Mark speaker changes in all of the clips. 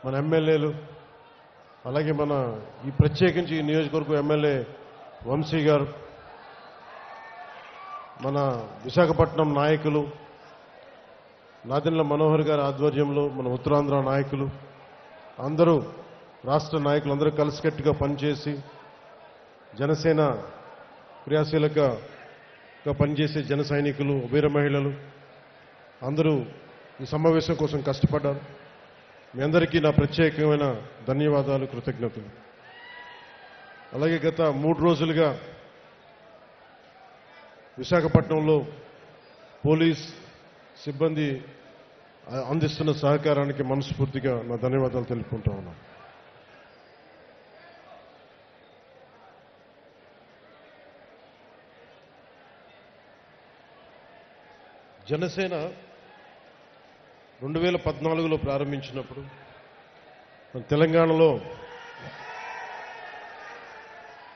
Speaker 1: మన ఎమ్మెల్యేలు, అలాగే మన ఈ ప్రత్యేకించి ఈ నియోజకవర్గం ఎమ్మెల్యే వంశీ గారు, మన విశాఖపట్నం నాయకులు నాదెండ్ల మనోహర్ గారి ఆధ్వర్యంలో మన ఉత్తరాంధ్ర నాయకులు అందరూ, రాష్ట్ర నాయకులు అందరూ కలిసికట్టుగా పనిచేసి జనసేన క్రియాశీలకగా పనిచేసే జన సైనికులు, వీర మహిళలు అందరూ ఈ సమావేశం కోసం కష్టపడ్డారు. మీ అందరికీ నా ప్రత్యేకమైన ధన్యవాదాలు, కృతజ్ఞతలు. అలాగే గత 3 రోజులుగా విశాఖపట్నంలో పోలీస్ సిబ్బంది అందిస్తున్న సహకారానికి మనస్ఫూర్తిగా నా ధన్యవాదాలు తెలుపుకుంటా ఉన్నాను. జనసేన 2014లో ప్రారంభించినప్పుడు తెలంగాణలో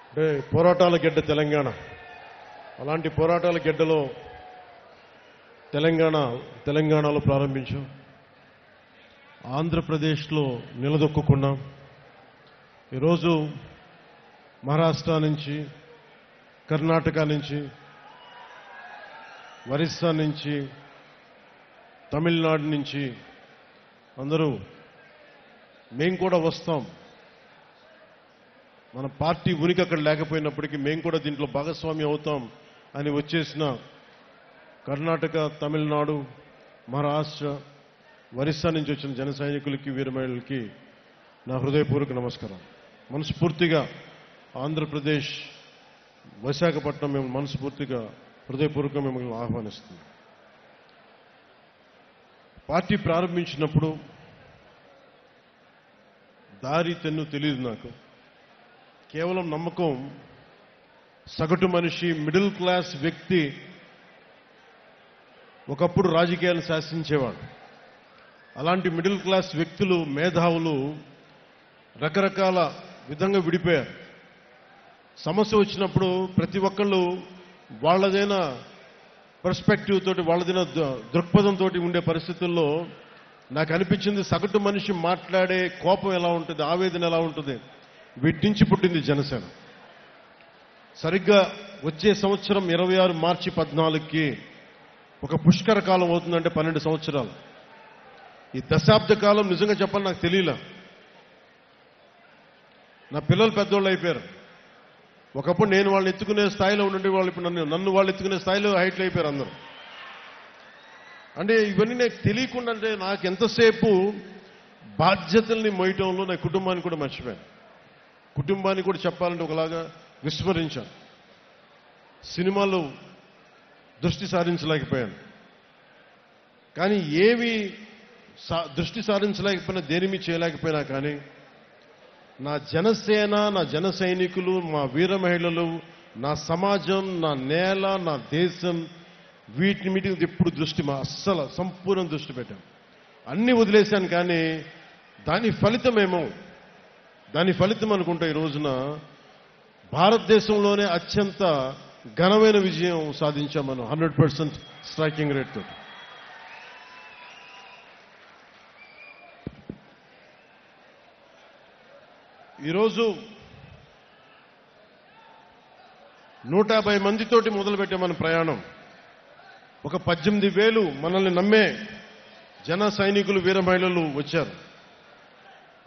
Speaker 1: అంటే పోరాటాల గడ్డ తెలంగాణ, అలాంటి పోరాటాల గడ్డలో తెలంగాణలో ప్రారంభించాం. ఆంధ్రప్రదేశ్లో నిలదొక్కున్నాం. ఈరోజు మహారాష్ట్ర నుంచి, కర్ణాటక నుంచి, ఒరిస్సా నుంచి, తమిళనాడు నుంచి అందరూ మేము కూడా వస్తాం, మన పార్టీ ఉనికి అక్కడ లేకపోయినప్పటికీ మేము కూడా దీంట్లో భాగస్వామి అవుతాం అని వచ్చేసిన కర్ణాటక, తమిళనాడు, మహారాష్ట్ర, ఒరిస్సా నుంచి వచ్చిన జన సైనికులకి, వీర మహిళలకి నా హృదయపూర్వక నమస్కారం. మనస్ఫూర్తిగా ఆంధ్రప్రదేశ్ విశాఖపట్నం మేము మనస్ఫూర్తిగా హృదయపూర్వకంగా మిమ్మల్ని ఆహ్వానిస్తుంది. పార్టీ ప్రారంభించినప్పుడు దారి తెన్ను తెలియదు నాకు. కేవలం నమ్మకం, సగటు మనిషి, మిడిల్ క్లాస్ వ్యక్తి ఒకప్పుడు రాజకీయాలను శాసించేవాడు. అలాంటి మిడిల్ క్లాస్ వ్యక్తులు, మేధావులు రకరకాల విధంగా విడిపోయారు. సమస్య వచ్చినప్పుడు ప్రతి ఒక్కళ్ళు వాళ్ళదైన పర్స్పెక్టివ్ తోటి, వాళ్ళదైన దృక్పథంతో ఉండే పరిస్థితుల్లో నాకు అనిపించింది సగటు మనిషి మాట్లాడే కోపం ఎలా ఉంటుంది, ఆవేదన ఎలా ఉంటుంది, వీటి నుంచి పుట్టింది జనసేన. సరిగ్గా వచ్చే సంవత్సరం 26 మార్చి 14కి ఒక పుష్కర కాలం అవుతుందంటే 12 సంవత్సరాలు. ఈ దశాబ్ద కాలం నిజంగా చెప్పాలి నాకు తెలియలే. నా పిల్లలు పెద్దోళ్ళు అయిపోయారు. ఒకప్పుడు నేను వాళ్ళని ఎత్తుకునే స్థాయిలో ఉండే వాళ్ళు ఇప్పుడు నన్ను వాళ్ళు ఎత్తుకునే స్థాయిలో హైట్లు అయిపోయారు అందరూ. అంటే ఇవన్నీ నాకు తెలియకుండా, అంటే నాకు ఎంతసేపు బాధ్యతల్ని మోయటంలో నా కుటుంబాన్ని కూడా మర్చిపోయాను. కుటుంబాన్ని కూడా చెప్పాలంటే ఒకలాగా విస్మరించాను. సినిమాలో దృష్టి సారించలేకపోయాను. కానీ ఏవి దృష్టి సారించలేకపోయినా, దేని మీద చేయలేకపోయినా కానీ నా జనసేన, నా జన సైనికులు, మా వీర మహిళలు, నా సమాజం, నా నేల, నా దేశం, వీటి మీద ఎప్పుడు దృష్టి అస్సలు సంపూర్ణ దృష్టి పెట్టాను. అన్ని వదిలేశాను. కానీ దాని ఫలితం అనుకుంటా ఈ రోజున భారతదేశంలోనే అత్యంత ఘనమైన విజయం సాధించాం మనం 100% స్ట్రైకింగ్ రేట్ తోటి. ఈరోజు 150 మందితోటి మొదలుపెట్టే మన ప్రయాణం. ఒక 18,000 మనల్ని నమ్మే జన సైనికులు, వీర మహిళలు వచ్చారు.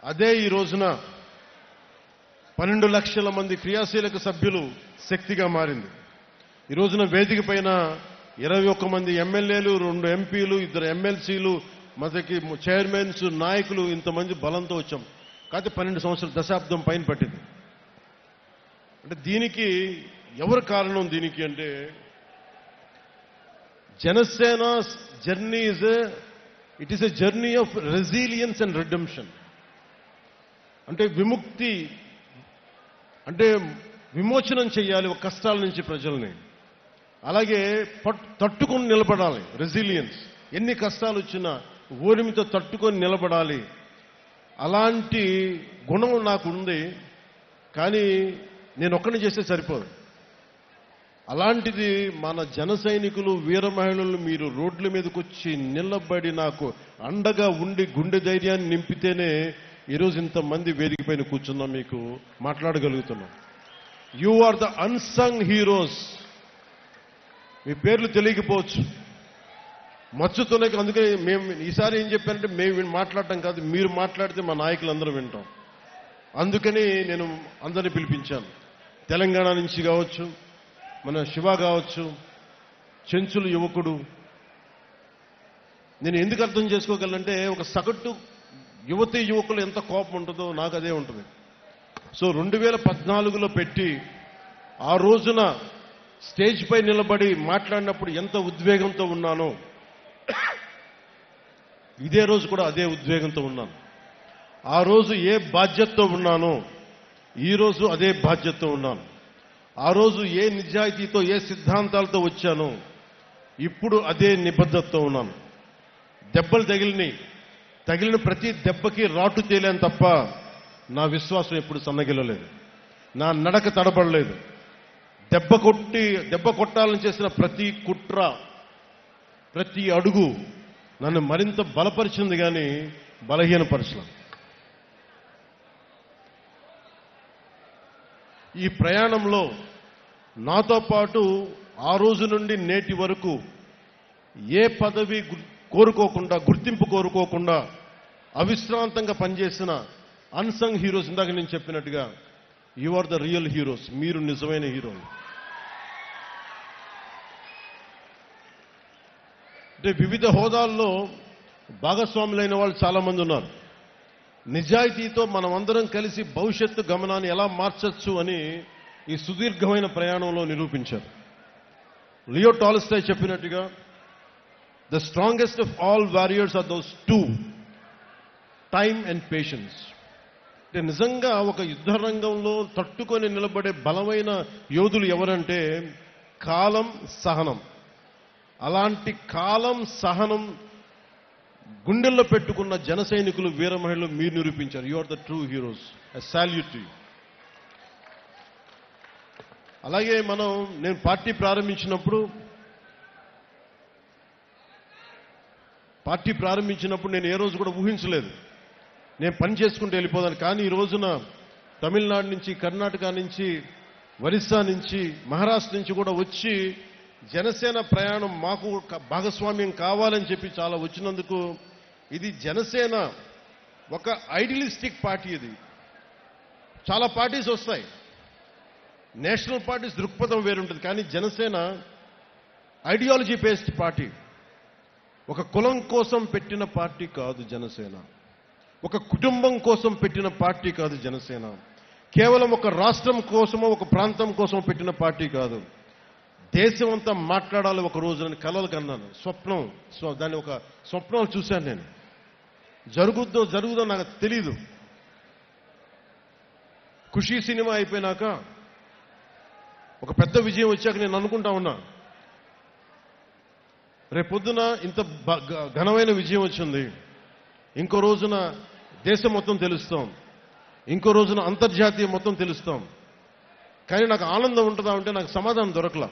Speaker 1: అదే ఈ రోజున 12 లక్షల మంది క్రియాశీలక సభ్యులు శక్తిగా మారింది. ఈ రోజున వేదిక పైన 21 మంది ఎమ్మెల్యేలు, 2 ఎంపీలు, 2 ఎమ్మెల్సీలు, మనకి చైర్మన్స్, నాయకులు, ఇంతమంది బలంతో వచ్చాం. కాకపోతే 12 సంవత్సరాల దశాబ్దం పైన పట్టింది. అంటే దీనికి ఎవరు కారణం? దీనికి అంటే Janasena journey it is a journey of resilience and redemption. అంటే విముక్తి, అంటే విమోచనం చేయాలి ఒక కష్టాల నుంచి ప్రజల్ని. అలాగే తట్టుకొని నిలబడాలి, రెసిలియన్స్. ఎన్ని కష్టాలు వచ్చినా ఓరిమితో తట్టుకొని నిలబడాలి. అలాంటి గుణం నాకు ఉంది. కానీ నేను ఒక్కడిని చేస్తే సరిపోదు. అలాంటిది మన జన సైనికులు, వీర మహిళలు మీరు రోడ్ల మీదకి వచ్చి నిలబడి నాకు అండగా ఉండి గుండె ధైర్యాన్ని నింపితేనే ఈరోజు ఇంతమంది వేదిక పైన కూర్చున్నా మీకు మాట్లాడగలుగుతున్నాం. You are the unsung heroes. మీ పేర్లు తెలియకపోవచ్చు, మచ్చుతున్నాయి. అందుకే మేము ఈసారి ఏం చెప్పారంటే మేము మాట్లాడటం కాదు, మీరు మాట్లాడితే మా నాయకులందరూ వింటాం. అందుకని నేను అందరినీ పిలిపించాను. తెలంగాణ నుంచి కావచ్చు, మన శివ కావచ్చు, చెంచులు యువకుడు. నేను ఎందుకు అర్థం చేసుకోగలంటే ఒక సగటు యువతీ యువకులు ఎంత కోపం ఉంటుందో నాకు అదే ఉంటుంది. సో 2014లో పెట్టి ఆ రోజున స్టేజ్ పై నిలబడి మాట్లాడినప్పుడు ఎంత ఉద్వేగంతో ఉన్నానో ఇదే రోజు కూడా అదే ఉద్వేగంతో ఉన్నాను. ఆ రోజు ఏ బాధ్యతతో ఉన్నానో ఈ రోజు అదే బాధ్యతతో ఉన్నాను. ఆ రోజు ఏ నిజాయితీతో ఏ సిద్ధాంతాలతో వచ్చానో ఇప్పుడు అదే నిబద్ధతతో ఉన్నాను. దెబ్బలు తగిలిన ప్రతి దెబ్బకి రాటు తేలేను తప్ప నా విశ్వాసం ఎప్పుడు సన్నగిల్లలేదు, నా నడక తడబడలేదు. దెబ్బ కొట్టాలని చేసిన ప్రతి కుట్ర, ప్రతి అడుగు నన్ను మరింత బలపరిచింది కానీ బలహీనపరచలేదు. ఈ ప్రయాణంలో నాతో పాటు ఆ రోజు నుండి నేటి వరకు ఏ పదవి కోరుకోకుండా, గుర్తింపు కోరుకోకుండా అవిశ్రాంతంగా పనిచేసిన అన్సంగ్ హీరోస్, ఇందాక నేను చెప్పినట్టుగా you are the real heroes. మీరు నిజమైన హీరోలు. అంటే వివిధ హోదాల్లో భాగస్వాములైన వాళ్ళు చాలా మంది ఉన్నారు. నిజాయితీతో మనమందరం కలిసి భవిష్యత్తు గమనాన్ని ఎలా మార్చచ్చు అని ఈ సుదీర్ఘమైన ప్రయాణంలో నిరూపించారు. లియో టాల్స్టాయ్ చెప్పినట్టుగా the strongest of all warriors are those two, time and patience. అంటే నిజంగా ఒక యుద్ధ రంగంలో తట్టుకొని నిలబడే బలమైన యోధులు ఎవరంటే కాలం, సహనం. అలాంటి కాలం, సహనం గుండెల్లో పెట్టుకున్న జన సైనికులు, వీర మహిళలు మీరు నిరూపించారు. You are the true heroes. I salute you. అలాగే నేను పార్టీ ప్రారంభించినప్పుడు నేను ఏ రోజు కూడా ఊహించలేదు నేను పని చేసుకుంటూ వెళ్ళిపోదాను. కానీ ఈ రోజున తమిళనాడు నుంచి, కర్ణాటక నుంచి, ఒరిస్సా నుంచి, మహారాష్ట్ర నుంచి కూడా వచ్చి జనసేన ప్రయాణం మాకు భాగస్వామ్యం కావాలని చెప్పి చాలా వచ్చినందుకు, ఇది జనసేన ఒక ఐడియలిస్టిక్ పార్టీ. ఇది చాలా పార్టీస్ వస్తాయి, నేషనల్ పార్టీస్ దృక్పథం వేరుంటుంది. కానీ జనసేన ఐడియాలజీ బేస్డ్ పార్టీ. ఒక కులం కోసం పెట్టిన పార్టీ కాదు జనసేన. ఒక కుటుంబం కోసం పెట్టిన పార్టీ కాదు జనసేన. కేవలం ఒక రాష్ట్రం కోసమో ఒక ప్రాంతం కోసం పెట్టిన పార్టీ కాదు. దేశం అంతా మాట్లాడాలి ఒక రోజు అని కలలు కన్నాను. దాన్ని ఒక స్వప్నాలు చూశాను నేను. జరుగుదో నాకు తెలీదు. ఖుషీ సినిమా అయిపోయినాక ఒక పెద్ద విజయం వచ్చాక నేను అనుకుంటా ఉన్నా, రేపొద్దున ఇంత ఘనమైన విజయం వచ్చింది, ఇంకో రోజున దేశం మొత్తం తెలుస్తాం, ఇంకో రోజున అంతర్జాతీయ మొత్తం తెలుస్తాం. కానీ నాకు ఆనందం ఉంటుందా అంటే నాకు సమాధానం దొరకలా.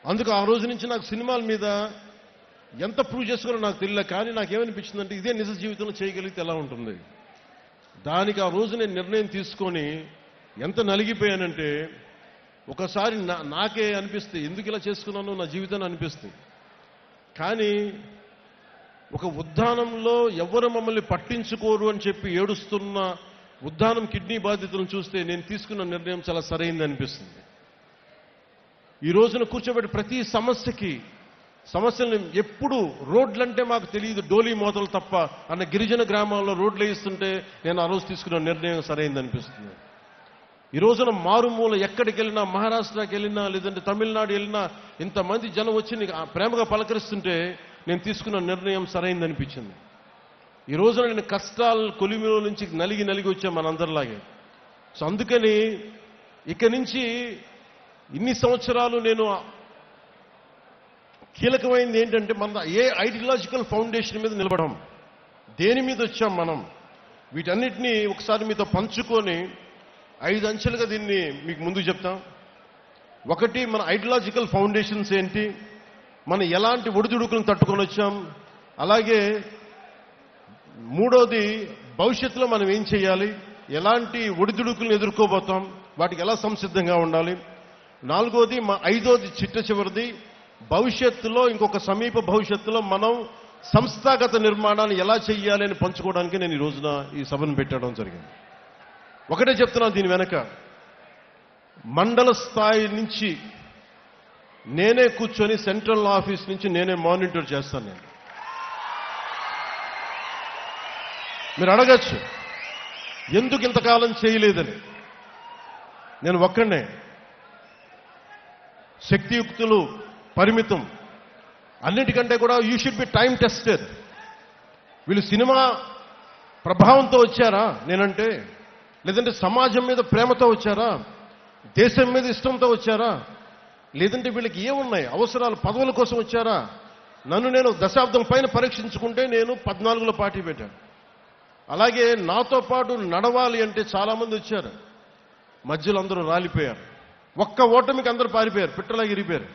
Speaker 1: అందుకు ఆ రోజు నుంచి నాకు సినిమాల మీద ఎంత ప్రూవ్ చేసుకోవాలో నాకు తెలియలే. కానీ నాకేమనిపించిందంటే ఇదే నిజ జీవితంలో చేయగలిగితే ఎలా ఉంటుంది. దానికి ఆ రోజు నేను నిర్ణయం తీసుకొని ఎంత నలిగిపోయానంటే ఒకసారి నాకే అనిపిస్తే ఎందుకు ఇలా చేసుకున్నానో నా జీవితాన్ని అనిపిస్తుంది. కానీ ఒక ఉద్దానంలో ఎవరు మమ్మల్ని పట్టించుకోరు అని చెప్పి ఏడుస్తున్న ఉద్దానం కిడ్నీ బాధితులను చూస్తే నేను తీసుకున్న నిర్ణయం చాలా సరైంది అనిపిస్తుంది. ఈ రోజున కూర్చోబెట్టి ప్రతి సమస్యలను ఎప్పుడు రోడ్లంటే మాకు తెలియదు, డోలీ మోతలు తప్ప అన్న గిరిజన గ్రామాల్లో రోడ్లు వేయిస్తుంటే నేను ఆ రోజు తీసుకున్న నిర్ణయం సరైంది అనిపిస్తుంది. ఈ రోజున మారుమూల ఎక్కడికి వెళ్ళినా, మహారాష్ట్రకి వెళ్ళినా, లేదంటే తమిళనాడు వెళ్ళినా ఇంతమంది జనం వచ్చి నీకు ప్రేమగా పలకరిస్తుంటే నేను తీసుకున్న నిర్ణయం సరైంది అనిపించింది. ఈ రోజున నేను కష్టాలు కొలిమిలో నుంచి నలిగి వచ్చా మనందరిలాగే. సో అందుకని ఇక నుంచి ఇన్ని సంవత్సరాలు నేను కీలకమైంది ఏంటంటే మన ఏ ఐడియాలజికల్ ఫౌండేషన్ మీద నిలబడం, దేని మీద వచ్చాం మనం, వీటన్నిటినీ ఒకసారి మీతో పంచుకొని 5 అంచెలుగా దీన్ని మీకు ముందుకు చెప్తాం. ఒకటి, మన ఐడియాలజికల్ ఫౌండేషన్స్ ఏంటి, మనం ఎలాంటి ఒడిదుడుకులను తట్టుకొని వచ్చాం. అలాగే మూడోది భవిష్యత్తులో మనం ఏం చేయాలి, ఎలాంటి ఒడిదుడుకులను ఎదుర్కోబోతాం, వాటికి ఎలా సంసిద్ధంగా ఉండాలి. నాలుగోది, ఐదోది చిట్ట చివరిది, భవిష్యత్తులో ఇంకొక సమీప భవిష్యత్తులో మనం సంస్థాగత నిర్మాణాన్ని ఎలా చెయ్యాలి అని పంచుకోవడానికి నేను ఈ రోజున ఈ సభను పెట్టడం జరిగింది. ఒకటే చెప్తున్నాను, దీని వెనక మండల స్థాయి నుంచి నేనే కూర్చొని సెంట్రల్ ఆఫీస్ నుంచి నేనే మానిటర్ చేస్తాను. నేను మీరు అడగచ్చు ఎందుకు ఇంతకాలం చేయలేదని. నేను ఒక్కడే, శక్తియుక్తులు పరిమితం. అన్నిటికంటే కూడా you should be time tested. వీళ్ళు సినిమా ప్రభావంతో వచ్చారా నేనంటే, లేదంటే సమాజం మీద ప్రేమతో వచ్చారా, దేశం మీద ఇష్టంతో వచ్చారా, లేదంటే వీళ్ళకి ఏమున్నాయి అవసరాలు, పదవుల కోసం వచ్చారా. నన్ను నేను దశాబ్దం పైన పరీక్షించుకుంటే నేను 14లో పార్టీ పెట్టాను. అలాగే నాతో పాటు నడవాలి అంటే చాలా మంది వచ్చారు, మధ్యలో అందరూ రాలిపోయారు. ఒక్క ఓటమికి అందరూ పారిపోయారు, పిట్టలాగా ఇరిపోయారు.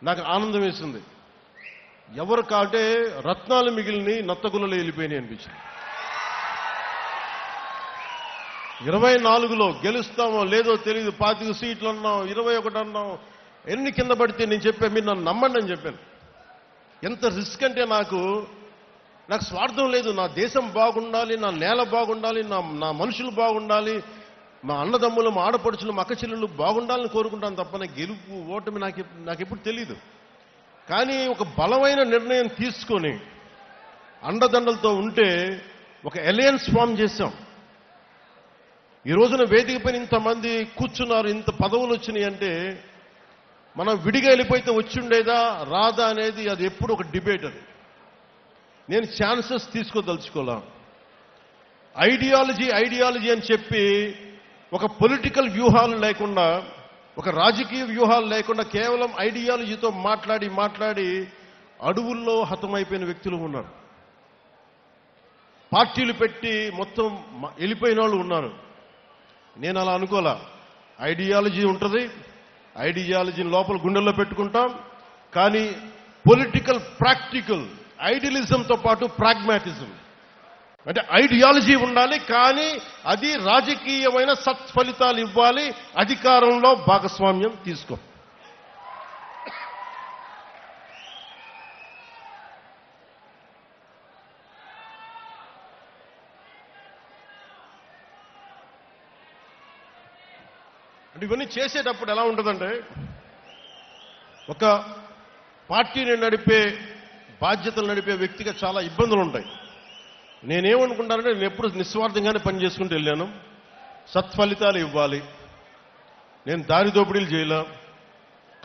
Speaker 1: నాకు ఆనందం వేసింది. ఎవరు కాటే రత్నాలు మిగిలిని నత్తగులలో వెళ్ళిపోయినాయి అనిపించింది. 24లో గెలుస్తామో లేదో తెలియదు, 25 సీట్లు అన్నాం, 21 అన్నాం, ఎన్ని కింద పడితే నేను చెప్పాను, మీరు నన్ను నమ్మండి అని చెప్పాను. ఎంత రిస్క్ అంటే నాకు స్వార్థం లేదు. నా దేశం బాగుండాలి, నా నేల బాగుండాలి, నా మనుషులు బాగుండాలి, మా అన్నదమ్ములు, మా ఆడపడుచులు, మా అక్కచెల్లెళ్ళు బాగుండాలని కోరుకుంటాను తప్ప గెలుపు ఓటమి నాకెప్పుడు తెలీదు. కానీ ఒక బలమైన నిర్ణయం తీసుకొని అండదండలతో ఉంటే ఒక అలయన్స్ ఫామ్ చేశాం. ఈ రోజున వేదిక పైన ఇంతమంది కూర్చున్నారు, ఇంత పదవులు వచ్చినాయి అంటే మనం విడిగా వెళ్ళిపోతే వచ్చిండేదా రాదా అనేది అది ఎప్పుడు ఒక డిబేట్. అది నేను ఛాన్సెస్ తీసుకోదలుచుకోలే. ఐడియాలజీ అని చెప్పి ఒక పొలిటికల్ వ్యూహాలు లేకుండా, ఒక రాజకీయ వ్యూహాలు లేకుండా కేవలం ఐడియాలజీతో మాట్లాడి అడవుల్లో హతమైపోయిన వ్యక్తులు ఉన్నారు. పార్టీలు పెట్టి మొత్తం వెళ్ళిపోయిన వాళ్ళు ఉన్నారు. నేను అలా అనుకోలే. ఐడియాలజీ ఉంటుంది, ఐడియాలజీని లోపల గుండెల్లో పెట్టుకుంటాం. కానీ పొలిటికల్ ప్రాక్టికల్ ఐడియలిజంతో పాటు ప్రాగ్మాటిజం అంటే ఐడియాలజీ ఉండాలి, కానీ అది రాజకీయమైన సత్ఫలితాలు ఇవ్వాలి, అధికారంలో భాగస్వామ్యం తీసుకో. అంటే ఇవన్నీ చేసేటప్పుడు ఎలా ఉంటుందంటే, ఒక పార్టీని నడిపే, బాధ్యతలు నడిపే వ్యక్తిగా చాలా ఇబ్బందులు ఉంటాయి. నేనేమనుకుంటానంటే, నేను ఎప్పుడు నిస్వార్థంగానే పనిచేసుకుంటూ వెళ్ళాను. సత్ఫలితాలు ఇవ్వాలి, నేను దారి దోపిడీలు చేయలా,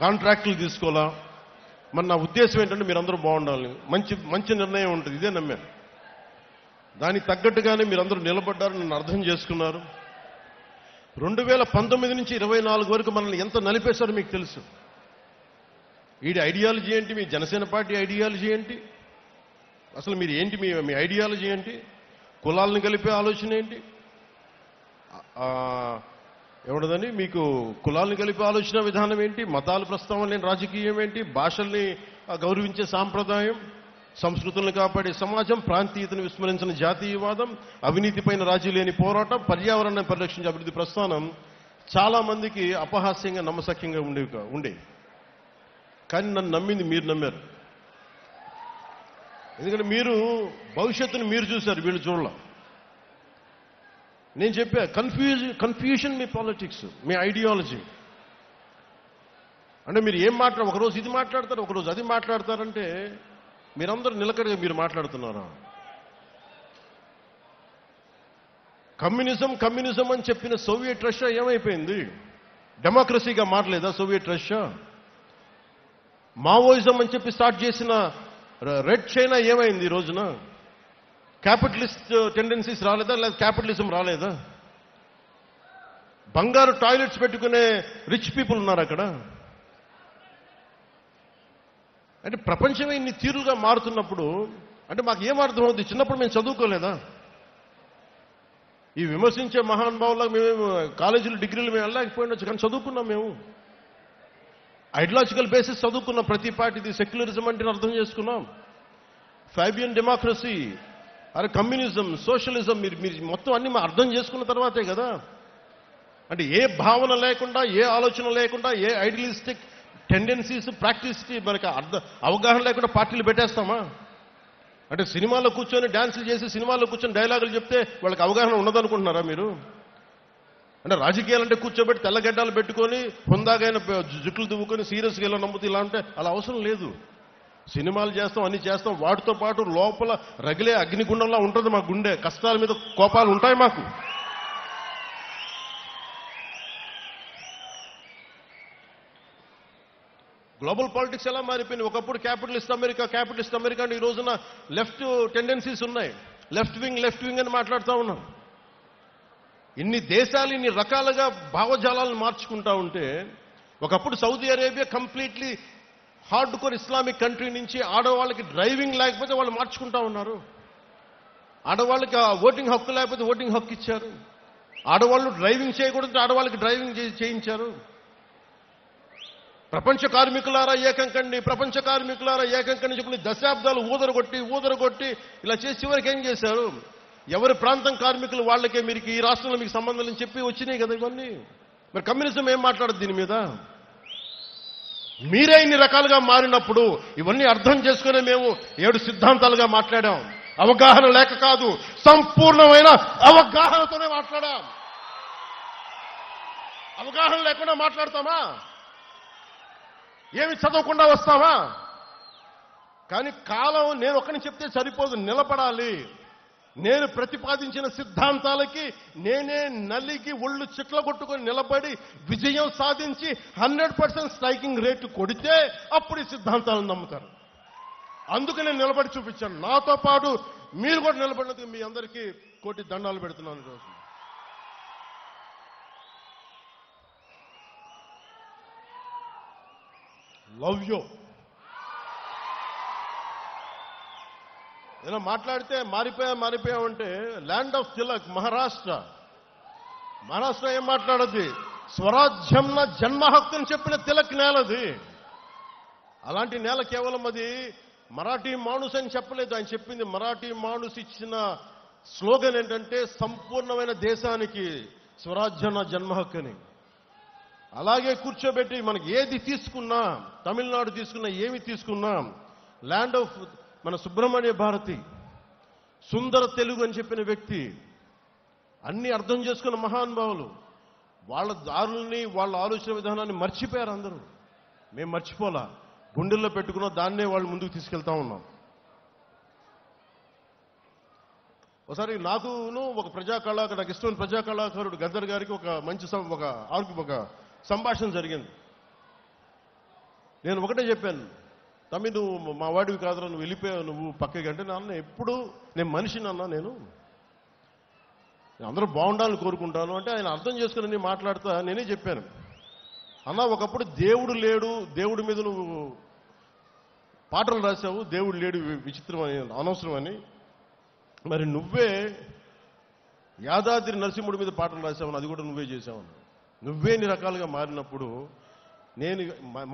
Speaker 1: కాంట్రాక్టులు తీసుకోవాలా. మరి నా ఉద్దేశం ఏంటంటే మీరందరూ బాగుండాలి, మంచి నిర్ణయం ఉంటుంది, ఇదే నమ్మాను. దానికి తగ్గట్టుగానే మీరందరూ నిలబడ్డారు, నన్ను అర్థం చేసుకున్నారు. 2019 నుంచి 24 వరకు మనల్ని ఎంత నలిపేశారో మీకు తెలుసు. వీడి ఐడియాలజీ ఏంటి, మీ జనసేన పార్టీ ఐడియాలజీ ఏంటి, అసలు మీరు ఏంటి, మీ ఐడియాలజీ ఏంటి, కులాలను కలిపే ఆలోచన ఏంటి, ఎవడదని మీకు కులాలను కలిపే ఆలోచన విధానం ఏంటి, మతాల ప్రస్తావన లేని రాజకీయం ఏంటి, భాషల్ని గౌరవించే సాంప్రదాయం, సంస్కృతులను కాపాడే సమాజం, ప్రాంతీయతను విస్మరించిన జాతీయవాదం, అవినీతిపైన రాజీ లేని పోరాటం, పర్యావరణాన్ని పరిరక్షించే అభివృద్ధి ప్రస్థానం చాలా మందికి అపహాస్యంగా నమ్మసక్యంగా ఉండే. కానీ నన్ను నమ్మింది మీరు నమ్మారు. ఎందుకంటే మీరు భవిష్యత్తును మీరు చూశారు, వీళ్ళు చూడలే. నేను చెప్పా, కన్ఫ్యూజన్ మీ పాలిటిక్స్, మీ ఐడియాలజీ. అంటే మీరు ఏం ఒకరోజు ఇది మాట్లాడతారు, ఒకరోజు అది మాట్లాడతారంటే మీరందరూ నిలకడగా మీరు మాట్లాడుతున్నారా? కమ్యూనిజం అని చెప్పిన సోవియట్ రష్యా ఏమైపోయింది? డెమోక్రసీగా మారలేదా సోవియట్ రష్యా? మావోయిజం అని చెప్పి స్టార్ట్ చేసిన రెడ్ చైనా ఏమైంది ఈ రోజున? క్యాపిటలిస్ట్ టెండెన్సీస్ రాలేదా, లేదా క్యాపిటలిజం రాలేదా? బంగారు టాయిలెట్స్ పెట్టుకునే రిచ్ పీపుల్ ఉన్నారు అక్కడ. అంటే ప్రపంచమే ఇన్ని తీరుగా మారుతున్నప్పుడు అంటే మాకు ఏం అర్థమవుతుంది? చిన్నప్పుడు మేము చదువుకోలేదా? ఈ విమర్శించే మహానుభావులకు మేము కాలేజీలు డిగ్రీలు మేము వెళ్ళలేకపోయినచ్చు, కానీ చదువుకున్నాం. మేము ఐడియాలజికల్ బేసిస్ చదువుకున్నాం. ప్రతి పార్టీది సెక్యులరిజం అంటే అర్థం చేసుకున్నాం. ఫాబియన్ డెమోక్రసీ, అరే కమ్యూనిజం, సోషలిజం మీరు మీరు మొత్తం అన్ని అర్థం చేసుకున్న తర్వాతే కదా. అంటే ఏ భావన లేకుండా, ఏ ఆలోచన లేకుండా, ఏ ఐడియలిస్టిక్ టెండెన్సీస్ ప్రాక్టీస్కి మనకి అవగాహన లేకుండా పార్టీలు పెట్టేస్తామా? అంటే సినిమాలో కూర్చొని డ్యాన్సులు చేసి, సినిమాలో కూర్చొని డైలాగులు చెప్తే వాళ్ళకి అవగాహన ఉండదనుకుంటున్నారా మీరు? అంటే రాజకీయాలంటే కూర్చోబెట్టి తెల్లగడ్డలు పెట్టుకొని హుందాగైన జుట్లు దువ్వుకొని సీరియస్గా ఇలా నమ్ముతూ ఇలా అంటే అలా అవసరం లేదు. సినిమాలు చేస్తాం, అన్ని చేస్తాం, వాటితో పాటు లోపల రగిలే అగ్నిగుండంలా ఉంటుంది మా గుండె. కష్టాల మీద కోపాలు ఉంటాయి మాకు. గ్లోబల్ పాలిటిక్స్ ఎలా మారిపోయింది? ఒకప్పుడు క్యాపిటలిస్ట్ అమెరికా అంటే ఈ రోజున లెఫ్ట్ టెండెన్సీస్ ఉన్నాయి. లెఫ్ట్ వింగ్ అని మాట్లాడుతూ ఉన్నారు. ఇన్ని దేశాలు ఇన్ని రకాలుగా భావజాలాలను మార్చుకుంటా ఉంటే, ఒకప్పుడు Saudi Arabia completely hard core Islamic country నుంచి ఆడవాళ్ళకి డ్రైవింగ్ లేకపోతే వాళ్ళు మార్చుకుంటా ఉన్నారు. ఆడవాళ్ళకి ఓటింగ్ హక్కు లేకపోతే ఓటింగ్ హక్కు ఇచ్చారు. ఆడవాళ్ళు డ్రైవింగ్ చేయకూడదు, ఆడవాళ్ళకి డ్రైవింగ్ చేయించారు. ప్రపంచ కార్మికులారా ఏకం కండి చెప్పి దశాబ్దాలు ఊదరగొట్టి ఇలా చేసి చివరికి ఏం చేశారు? ఎవరి ప్రాంతం కార్మికులు వాళ్ళకే మీరు ఈ రాష్ట్రంలో మీకు సంబంధం అని చెప్పి వచ్చినాయి కదా ఇవన్నీ. మరి కమ్యూనిజం ఏం మాట్లాడదు దీని మీద? మీరే ఇన్ని రకాలుగా మారినప్పుడు ఇవన్నీ అర్థం చేసుకునే మేము 7 సిద్ధాంతాలుగా మాట్లాడాం. అవగాహన లేక కాదు, సంపూర్ణమైన అవగాహనతోనే మాట్లాడాం. అవగాహన లేకుండా మాట్లాడతామా? ఏమి చదవకుండా వస్తామా? కానీ కాలం నేను ఒక్కని చెప్తే సరిపోదు, నిలబడాలి. నేను ప్రతిపాదించిన సిద్ధాంతాలకి నేనే నలిగి ఒళ్ళు చిట్ల కొట్టుకొని నిలబడి విజయం సాధించి 100% స్ట్రైకింగ్ రేటు కొడితే అప్పుడు ఈ సిద్ధాంతాలను నమ్ముతారు. అందుకు నేను నిలబడి చూపించాను. నాతో పాటు మీరు కూడా నిలబడినందుకు మీ అందరికీ కోటి దండాలు పెడుతున్నాను ఈరోజు. Love you. ఏదో మాట్లాడితే మారిపోయామంటే ల్యాండ్ ఆఫ్ తిలక్ మహారాష్ట్ర ఏం మాట్లాడద్ది? స్వరాజ్యంన జన్మ హక్కుని చెప్పిన తిలక్ నేలది. అలాంటి నేల కేవలం అది మరాఠీ మాణుస్ అని చెప్పలేదు. ఆయన చెప్పింది మరాఠీ మాణుస్ ఇచ్చిన స్లోగన్ ఏంటంటే సంపూర్ణమైన దేశానికి స్వరాజ్యం జన్మ హక్కు అని. అలాగే కూర్చోబెట్టి మనకి ఏది తీసుకున్నా, తమిళనాడు తీసుకున్నా, ఏమి తీసుకున్నా, ల్యాండ్ ఆఫ్ మన సుబ్రహ్మణ్య భారతి, సుందర తెలుగు అని చెప్పిన వ్యక్తి, అన్ని అర్థం చేసుకున్న మహానుభావులు, వాళ్ళ దారుల్ని వాళ్ళ ఆలోచన విధానాన్ని మర్చిపోయారు అందరూ. మేము మర్చిపోలా, గుండెల్లో పెట్టుకున్న దాన్నే వాళ్ళు ముందుకు తీసుకెళ్తా ఉన్నాం. ఒకసారి నాకును ఒక నాకు ఇష్టమైన ప్రజా కళాకారుడు గద్దర్ గారికి ఒక మంచి ఒక సంభాషణ జరిగింది. నేను ఒకటే చెప్పాను, తమ్మి నువ్వు మా వాడివి కాదురా, నువ్వు వెళ్ళిపోయావు, నువ్వు పక్కకి అంటే నాన్న ఎప్పుడు నేను మనిషిని అన్నా, నేను అందరూ బాగుండాలని కోరుకుంటాను అంటే ఆయన అర్థం చేసుకుని మాట్లాడుతా నేనే చెప్పాను, అన్నా ఒకప్పుడు దేవుడు లేడు, దేవుడి మీద నువ్వు పాటలు రాశావు, దేవుడు లేడు విచిత్రం అని అనవసరం అని, మరి నువ్వే యాదాద్రి నరసింహుడి మీద పాటలు రాశావని అది కూడా నువ్వే చేశావని. నువ్వే నీ రకాలుగా మారినప్పుడు నేను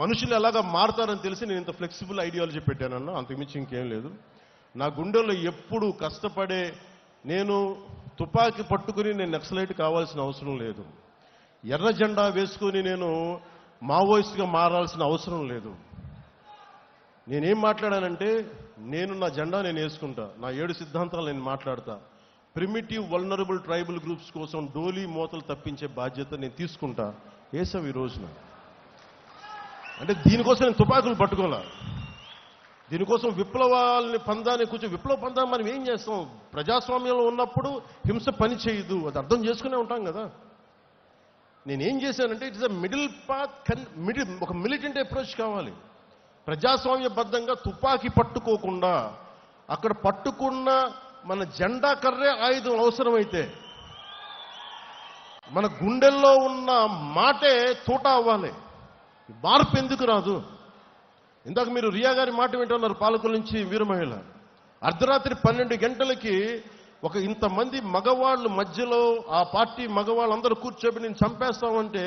Speaker 1: మనుషులు ఎలాగా మారుతారని తెలిసి నేను ఇంత ఫ్లెక్సిబుల్ ఐడియాలజీ పెట్టానన్నా, అంతకుమించి ఇంకేం లేదు. నా గుండెల్లో ఎప్పుడు కష్టపడే, నేను తుపాకీ పట్టుకుని నేను నక్సలైట్ కావాల్సిన అవసరం లేదు, ఎర్ర జెండా వేసుకుని నేను మావోయిస్ట్గా మారాల్సిన అవసరం లేదు. నేనేం మాట్లాడానంటే, నేను నా జెండా నేను వేసుకుంటా, నా 7 సిద్ధాంతాలు నేను మాట్లాడతా, ప్రిమిటివ్ వల్నరబుల్ ట్రైబల్ గ్రూప్స్ కోసం డోలీ మోతలు తప్పించే బాధ్యత నేను తీసుకుంటా. వేసాం ఈ రోజున. అంటే దీనికోసం నేను తుపాకులు పట్టుకోలే, దీనికోసం విప్లవాలని పందాన్ని విప్లవ పందాన్ని మనం ఏం చేస్తాం? ప్రజాస్వామ్యంలో ఉన్నప్పుడు హింస పని చేయదు, అది అర్థం చేసుకునే ఉంటాం కదా. నేనేం చేశానంటే it is a middle path, ఒక మిలిటెంట్ అప్రోచ్ కావాలి. ప్రజాస్వామ్యబద్ధంగా తుపాకీ పట్టుకోకుండా అక్కడ పట్టుకున్న మన జెండా కర్రే ఆయుధం అవసరమైతే మన గుండెల్లో ఉన్న మాటే తూట అవ్వాలి. మార్పు ఎందుకు రాదు? ఇందాక మీరు రియా గారి మాట వింటున్నారు, పాలకుల నుంచి వీరమహిళ. అర్ధరాత్రి 12 గంటలకి ఒక ఇంతమంది మగవాళ్ళు మధ్యలో ఆ పార్టీ మగవాళ్ళందరూ కూర్చోబెట్టి నేను చంపేస్తామంటే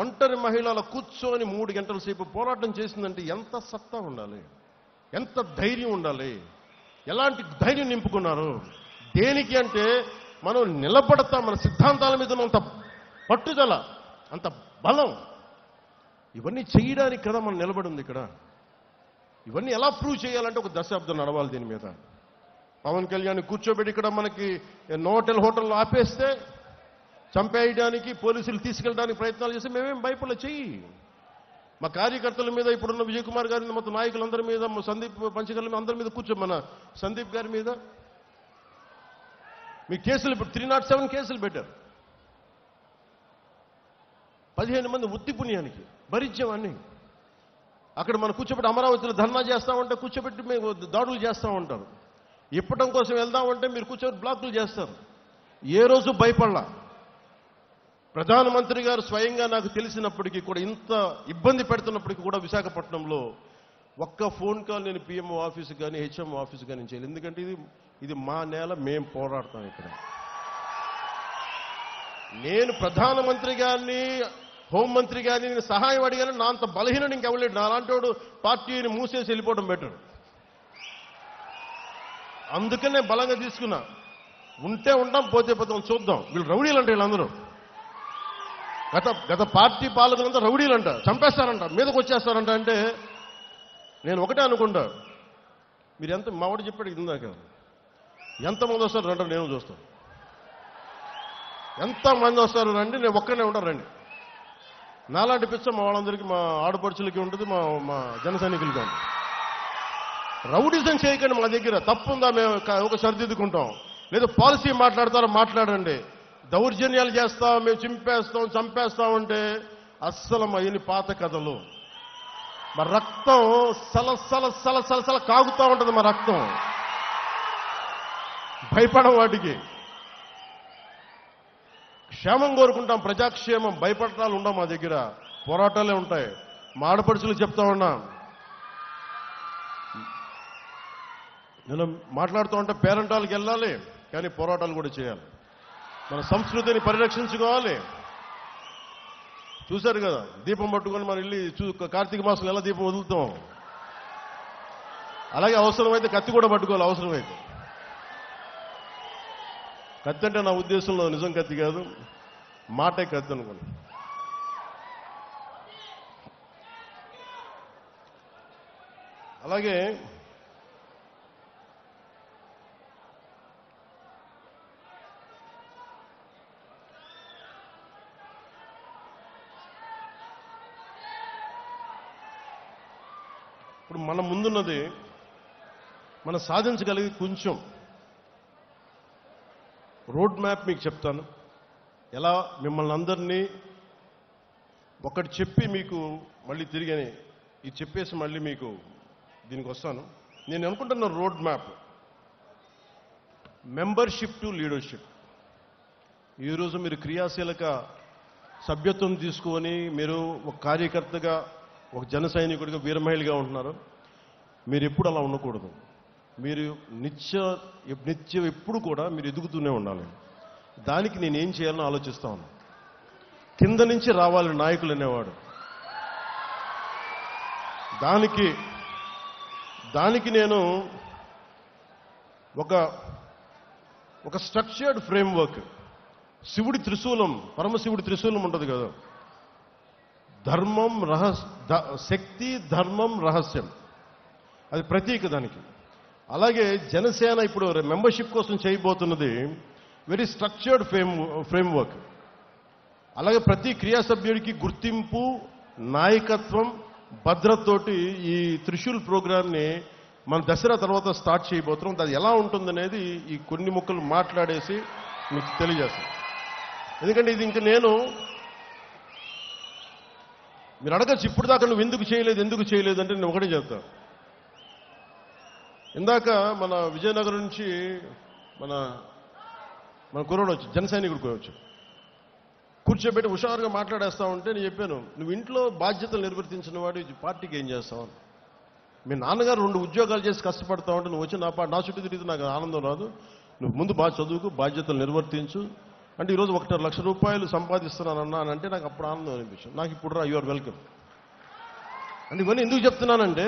Speaker 1: ఒంటరి మహిళల కూర్చొని 3 గంటల సేపు పోరాటం చేసిందంటే ఎంత సత్తా ఉండాలి, ఎంత ధైర్యం ఉండాలి, ఎలాంటి ధైర్యం నింపుకున్నారు. దేనికి అంటే మనం నిలబడతాం, మన సిద్ధాంతాల మీద అంత పట్టుదల, అంత బలం. ఇవన్నీ చేయడానికి కదా మనం నిలబడి ఉంది ఇక్కడ. ఇవన్నీ ఎలా ప్రూవ్ చేయాలంటే ఒక దశాబ్దం నడవాలి దీని మీద. పవన్ కళ్యాణ్ కూర్చోబెట్టి ఇక్కడ మనకి హోటల్లో ఆపేస్తే చంపేయడానికి, పోలీసులు తీసుకెళ్ళడానికి ప్రయత్నాలు చేస్తే మేమేం భయపడలే. చెయ్యి. మా కార్యకర్తల మీద, ఇప్పుడున్న విజయ్ కుమార్ గారి మొత్తం నాయకులందరి మీద, సందీప్ పంచకర్ల మీద, అందరి మీద కూర్చో, మన సందీప్ గారి మీద మీ కేసులు 307 కేసులు పెట్టారు. 15 మంది ఉత్తి పుణ్యానికి భరించామన్నీ. అక్కడ మనం కూర్చోబెట్టి అమరావతిలో ధర్నా చేస్తామంటే కూర్చోబెట్టి మేము దాడులు చేస్తూ ఉంటారు. ఇప్పటం కోసం వెళ్దామంటే మీరు కూర్చోబెట్టి బ్లాకులు చేస్తారు. ఏ రోజు భయపడలా. ప్రధానమంత్రి గారు స్వయంగా నాకు తెలిసినప్పటికీ కూడా, ఇంత ఇబ్బంది పెడుతున్నప్పటికీ కూడా విశాఖపట్నంలో ఒక్క ఫోన్ కాల్ నేను పిఎంఓ ఆఫీసు కానీ హెచ్ఎంఓ ఆఫీసు కానీ చేయాలి. ఎందుకంటే ఇది మా నేల, మేం పోరాడతాం ఇక్కడ. నేను ప్రధానమంత్రి గారిని, హోంమంత్రి గారిని నేను సహాయం అడిగాను. నా అంత బలహీనం ఇంకెవలేడు. నా అలాంటి వాడు పార్టీని మూసేసి వెళ్ళిపోవడం బెటర్. అందుకనే బలంగా తీసుకున్నా. ఉంటే ఉంటాం, పోతే పోతాం, చూద్దాం. వీళ్ళు రౌడీలు అంటే వీళ్ళందరూ గత పార్టీ పాలకులంతా రౌడీలంట, చంపేస్తారంట, మీదకి వచ్చేస్తారంట. అంటే నేను ఒకటే అనుకుంటా, మీరు ఎంత మావాడు చెప్పాడు ఇందాక, ఎంతమంది వస్తారు రండి, నేను చూస్తాను. ఎంతమంది వస్తారు రండి, నేను ఒక్కనే ఉంటాను రండి. నాలాంటి పిచ్చ మా వాళ్ళందరికీ, మా ఆడపడుచులకి ఉంటుంది, మా జన సైనికులకి ఉంటుంది. రౌడిజం చేయకండి. మా దగ్గర తప్పుందా మేము ఒక సరిదిద్దుకుంటాం. లేదా పాలసీ మాట్లాడతారో మాట్లాడండి. దౌర్జన్యాలు చేస్తాం, మేము చింపేస్తాం, చంపేస్తామంటే అస్సలు మా ఇన్ని పాత కథలు. మా రక్తం సల కాగుతూ ఉంటుంది. మా రక్తం భయపడం. వాటికి క్షేమం కోరుకుంటాం, ప్రజాక్షేమం. భయపడటాలు ఉండవు మా దగ్గర, పోరాటాలే ఉంటాయి. మా ఆడపడుచులు చెప్తా ఉన్నా, నేను మాట్లాడుతూ ఉంటే పేరెంటాలకు వెళ్ళాలి, కానీ పోరాటాలు కూడా చేయాలి. మన సంస్కృతిని పరిరక్షించుకోవాలి. చూశారు కదా, దీపం పట్టుకొని మనం వెళ్ళి కార్తీక మాసంలో ఎలా దీపం వదులుతాం, అలాగే అవసరమైతే కత్తి కూడా పట్టుకోవాలి. అవసరమైతే కత్తి అంటే నా ఉద్దేశంలో నిజం కత్తి కాదు, మాటే కత్తి అనుకోండి. అలాగే ఇప్పుడు మన ముందున్నది, మనం సాధించగలిగి కొంచెం రోడ్ మ్యాప్ మీకు చెప్తాను. ఎలా మిమ్మల్ని అందరినీ ఒకటి చెప్పి మీకు మళ్ళీ తిరిగి ఇది చెప్పేసి మళ్ళీ మీకు దీనికి వస్తాను. నేను అనుకుంటున్న road map, membership to leadership. ఈరోజు మీరు క్రియాశీలక సభ్యత్వం తీసుకొని మీరు ఒక కార్యకర్తగా, ఒక జన సైనికుడిగా, వీరమహిళగా ఉంటున్నారు. మీరు ఎప్పుడు అలా ఉండకూడదు. మీరు నిత్యం ఎప్పుడు కూడా మీరు ఎదుగుతూనే ఉండాలి. దానికి నేనేం చేయాలని ఆలోచిస్తా ఉన్నా. కింద నుంచి రావాలి నాయకులు అనేవాడు. దానికి నేను ఒక స్ట్రక్చర్డ్ ఫ్రేమ్వర్క్, శివుడి త్రిశూలం, పరమశివుడి త్రిశూలం ఉంటుంది కదా, ధర్మం శక్తి, ధర్మం, రహస్యం, అది ప్రతీక దానికి. అలాగే జనసేన ఇప్పుడు మెంబర్షిప్ కోసం చేయబోతున్నది వెరీ స్ట్రక్చర్డ్ ఫ్రేమ్వర్క్. అలాగే ప్రతి క్రియా సభ్యుడికి గుర్తింపు, నాయకత్వం, భద్రతతోటి ఈ త్రిశూల్ ప్రోగ్రామ్ని మన దసరా తర్వాత స్టార్ట్ చేయబోతున్నాం. అది ఎలా ఉంటుందనేది ఈ కొన్ని ముక్కలు మాట్లాడేసి మీకు తెలియజేస్తాను. ఎందుకంటే ఇది ఇంకా మీరు అడగచ్చు, ఇప్పుడు దాకా నువ్వు ఎందుకు చేయలేదు అంటే నేను ఒకటే చెప్తాను. ఇందాక మన విజయనగరం నుంచి మన కుర్రోడు వచ్చి, జన సైనికుడు వచ్చి కూర్చోబెట్టి హుషారుగా మాట్లాడేస్తా ఉంటే నేను చెప్పాను, నువ్వు ఇంట్లో బాధ్యతలు నిర్వర్తించిన వాడు పార్టీకి ఏం చేస్తావు? మీ నాన్నగారు 2 ఉద్యోగాలు చేసి కష్టపడతా ఉంటే నువ్వు వచ్చి నా చుట్టూ తిరిగితే నాకు ఆనందం రాదు. నువ్వు ముందు బాగా చదువుకు, బాధ్యతలు నిర్వర్తించు. అంటే ఈరోజు 1.5 లక్ష రూపాయలు సంపాదిస్తున్నానన్నానంటే నాకు అప్పుడు ఆనందం అనిపించింది. నాకు ఇప్పుడు రా, యు ఆర్ వెల్కమ్. అంటే ఇవన్నీ ఎందుకు చెప్తున్నానంటే,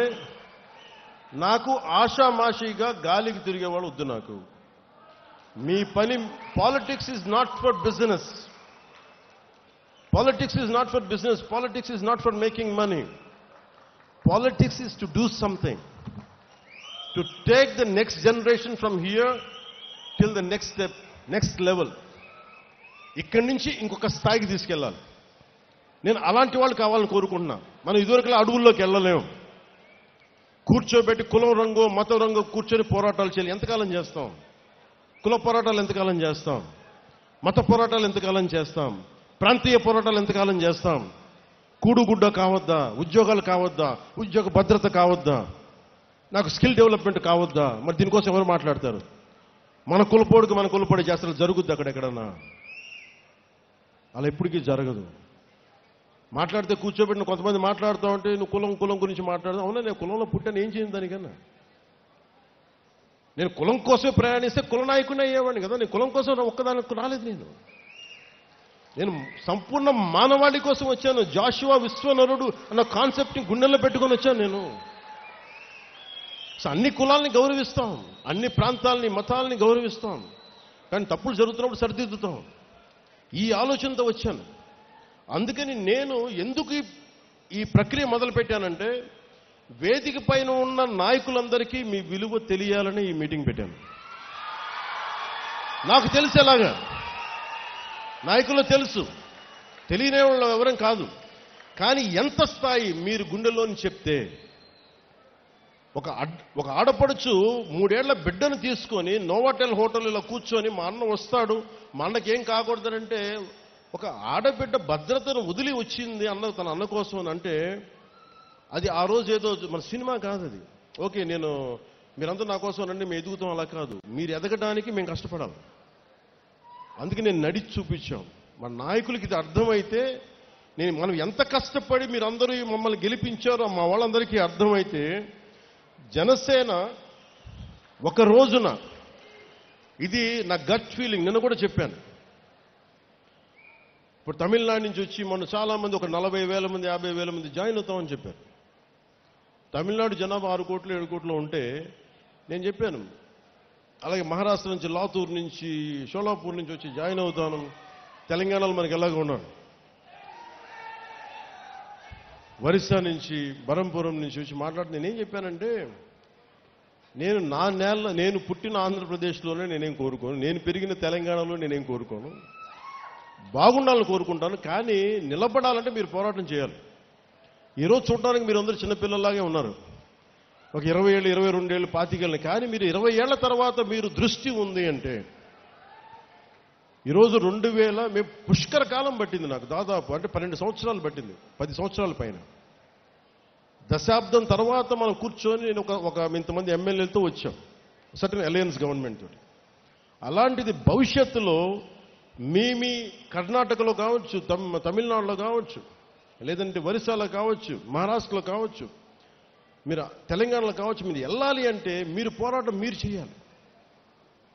Speaker 1: నాకు ఆషామాషిగా గాలికి తిరిగేవాళ్ళు వద్దు. నాకు మీ పని politics is not for business. Politics is not for business. Politics is not for making money. Politics is to do something. To take the next generation from here till the next step, next level. ఇక్కడి నుంచి ఇంకొక స్థాయికి తీసుకెళ్ళాలి. నేను అలాంటి వాళ్ళు కావాలని కోరుకుంటున్నా. మనం ఇదివరకులా అడవుల్లోకి వెళ్ళలేము. కూర్చోబెట్టి కులం రంగు మతం రంగు కూర్చొని పోరాటాలు చేయాలి. ఎంతకాలం చేస్తాం? కుల పోరాటాలు ఎంతకాలం చేస్తాం? మత పోరాటాలు ఎంతకాలం చేస్తాం? ప్రాంతీయ పోరాటాలు ఎంతకాలం చేస్తాం? కూడుగుడ్డ కావద్దా? ఉద్యోగాలు కావద్దా? ఉద్యోగ భద్రత కావద్దా? నాకు స్కిల్ డెవలప్మెంట్ కావద్దా? మరి దీనికోసం ఎవరు మాట్లాడతారు? మన కులపోడి చేస్తారు. జరుగుద్ది అక్కడెక్కడన్నా? అలా ఎప్పటికీ జరగదు. మాట్లాడితే కూర్చోబెట్టిన కొంతమంది మాట్లాడుతూ ఉంటే నువ్వు కులం గురించి మాట్లాడదాం. అవునా, నేను కులంలో పుట్టాను, ఏం చేయను దానికన్నా? నేను కులం కోసమే ప్రయాణిస్తే కుల నాయకుని అయ్యేవాడిని కదా. నేను కులం కోసం ఒక్కదానికి రాలేదు. నేను సంపూర్ణ మానవాళి కోసం వచ్చాను. జాషువా విశ్వనరుడు అన్న కాన్సెప్ట్ని గుండెల్లో పెట్టుకొని వచ్చాను నేను. అన్ని కులాలని గౌరవిస్తాం, అన్ని ప్రాంతాలని మతాలని గౌరవిస్తాం, కానీ తప్పులు జరుగుతున్నప్పుడు సరిదిద్దుతాం. ఈ ఆలోచనతో వచ్చాను. అందుకని నేను ఎందుకు ఈ ప్రక్రియ మొదలు పెట్టానంటే, వేదిక పైన ఉన్న నాయకులందరికీ మీ విలువ తెలియాలని ఈ మీటింగ్ పెట్టాను. నాకు తెలిసేలాగా. నాయకులు తెలుసు, తెలియని వాళ్ళు ఎవరం కాదు. కానీ ఎంత స్థాయి మీరు గుండెల్లోని చెప్తే, ఒక ఆడపడుచు 3 ఏళ్ల బిడ్డను తీసుకొని నోవాటెల్ హోటల్లో కూర్చొని మా అన్న వస్తాడు, మా అన్నకి ఏం కాకూడదనంటే, ఒక ఆడబిడ్డ భద్రతను వదిలి వచ్చింది తన అన్న కోసం అని అంటే, అది ఆ రోజు ఏదో మన సినిమా కాదు అది. ఓకే, మీరంతా నా కోసం రండి, మేము ఎదుగుతాం, అలా కాదు. మీరు ఎదగడానికి మేము కష్టపడాలి. అందుకే నేను నడిచి చూపించాం. మన నాయకులకి ఇది అర్థమైతే, మనం ఎంత కష్టపడి మీరందరూ మమ్మల్ని గెలిపించారో మా వాళ్ళందరికీ అర్థమైతే, జనసేన ఒక రోజున, ఇది నా గట్ ఫీలింగ్, నిన్న కూడా చెప్పాను. ఇప్పుడు తమిళనాడు నుంచి వచ్చి మొన్న చాలా మంది ఒక 40,000 మంది 50,000 మంది జాయిన్ అవుతామని చెప్పారు. తమిళనాడు జనాభా 6 కోట్లు 7 కోట్లు ఉంటే నేను చెప్పాను, అలాగే మహారాష్ట్ర నుంచి లాతూర్ నుంచి షోలాపూర్ నుంచి వచ్చి జాయిన్ అవుతాను. తెలంగాణలో మనకి ఎలాగ ఉన్నాడు, ఒరిస్సా నుంచి బరంపురం నుంచి వచ్చి మాట్లాడుతూ నేనేం చెప్పానంటే, నేను పుట్టిన ఆంధ్రప్రదేశ్లోనే నేనేం కోరుకోను, నేను పెరిగిన తెలంగాణలో నేనేం కోరుకోను, బాగుండాలని కోరుకుంటాను. కానీ నిలబడాలంటే మీరు పోరాటం చేయాలి. ఈరోజు చూడడానికి మీరు అందరూ చిన్నపిల్లల్లాగే ఉన్నారు. ఒక 20 ఏళ్ళు 22 ఏళ్ళు 25 ఏళ్ళు. కానీ మీరు 20 ఏళ్ల తర్వాత మీరు దృష్టి ఉంది అంటే, ఈరోజు 2000 మేము పుష్కర కాలం పట్టింది నాకు, దాదాపు అంటే 12 సంవత్సరాలు పట్టింది, 10 సంవత్సరాల పైన. దశాబ్దం తర్వాత మనం కూర్చొని నేను ఒక ఇంతమంది ఎమ్మెల్యేలతో వచ్చాం, సర్టన్ అలయన్స్ గవర్నమెంట్ తోటి. అలాంటిది భవిష్యత్తులో మీ కర్ణాటకలో కావచ్చు, తమిళనాడులో కావచ్చు, లేదంటే ఒరిస్సాలో కావచ్చు, మహారాష్ట్రలో కావచ్చు, మీరు తెలంగాణలో కావచ్చు, మీరు వెళ్ళాలి అంటే మీరు పోరాటం మీరు చేయాలి.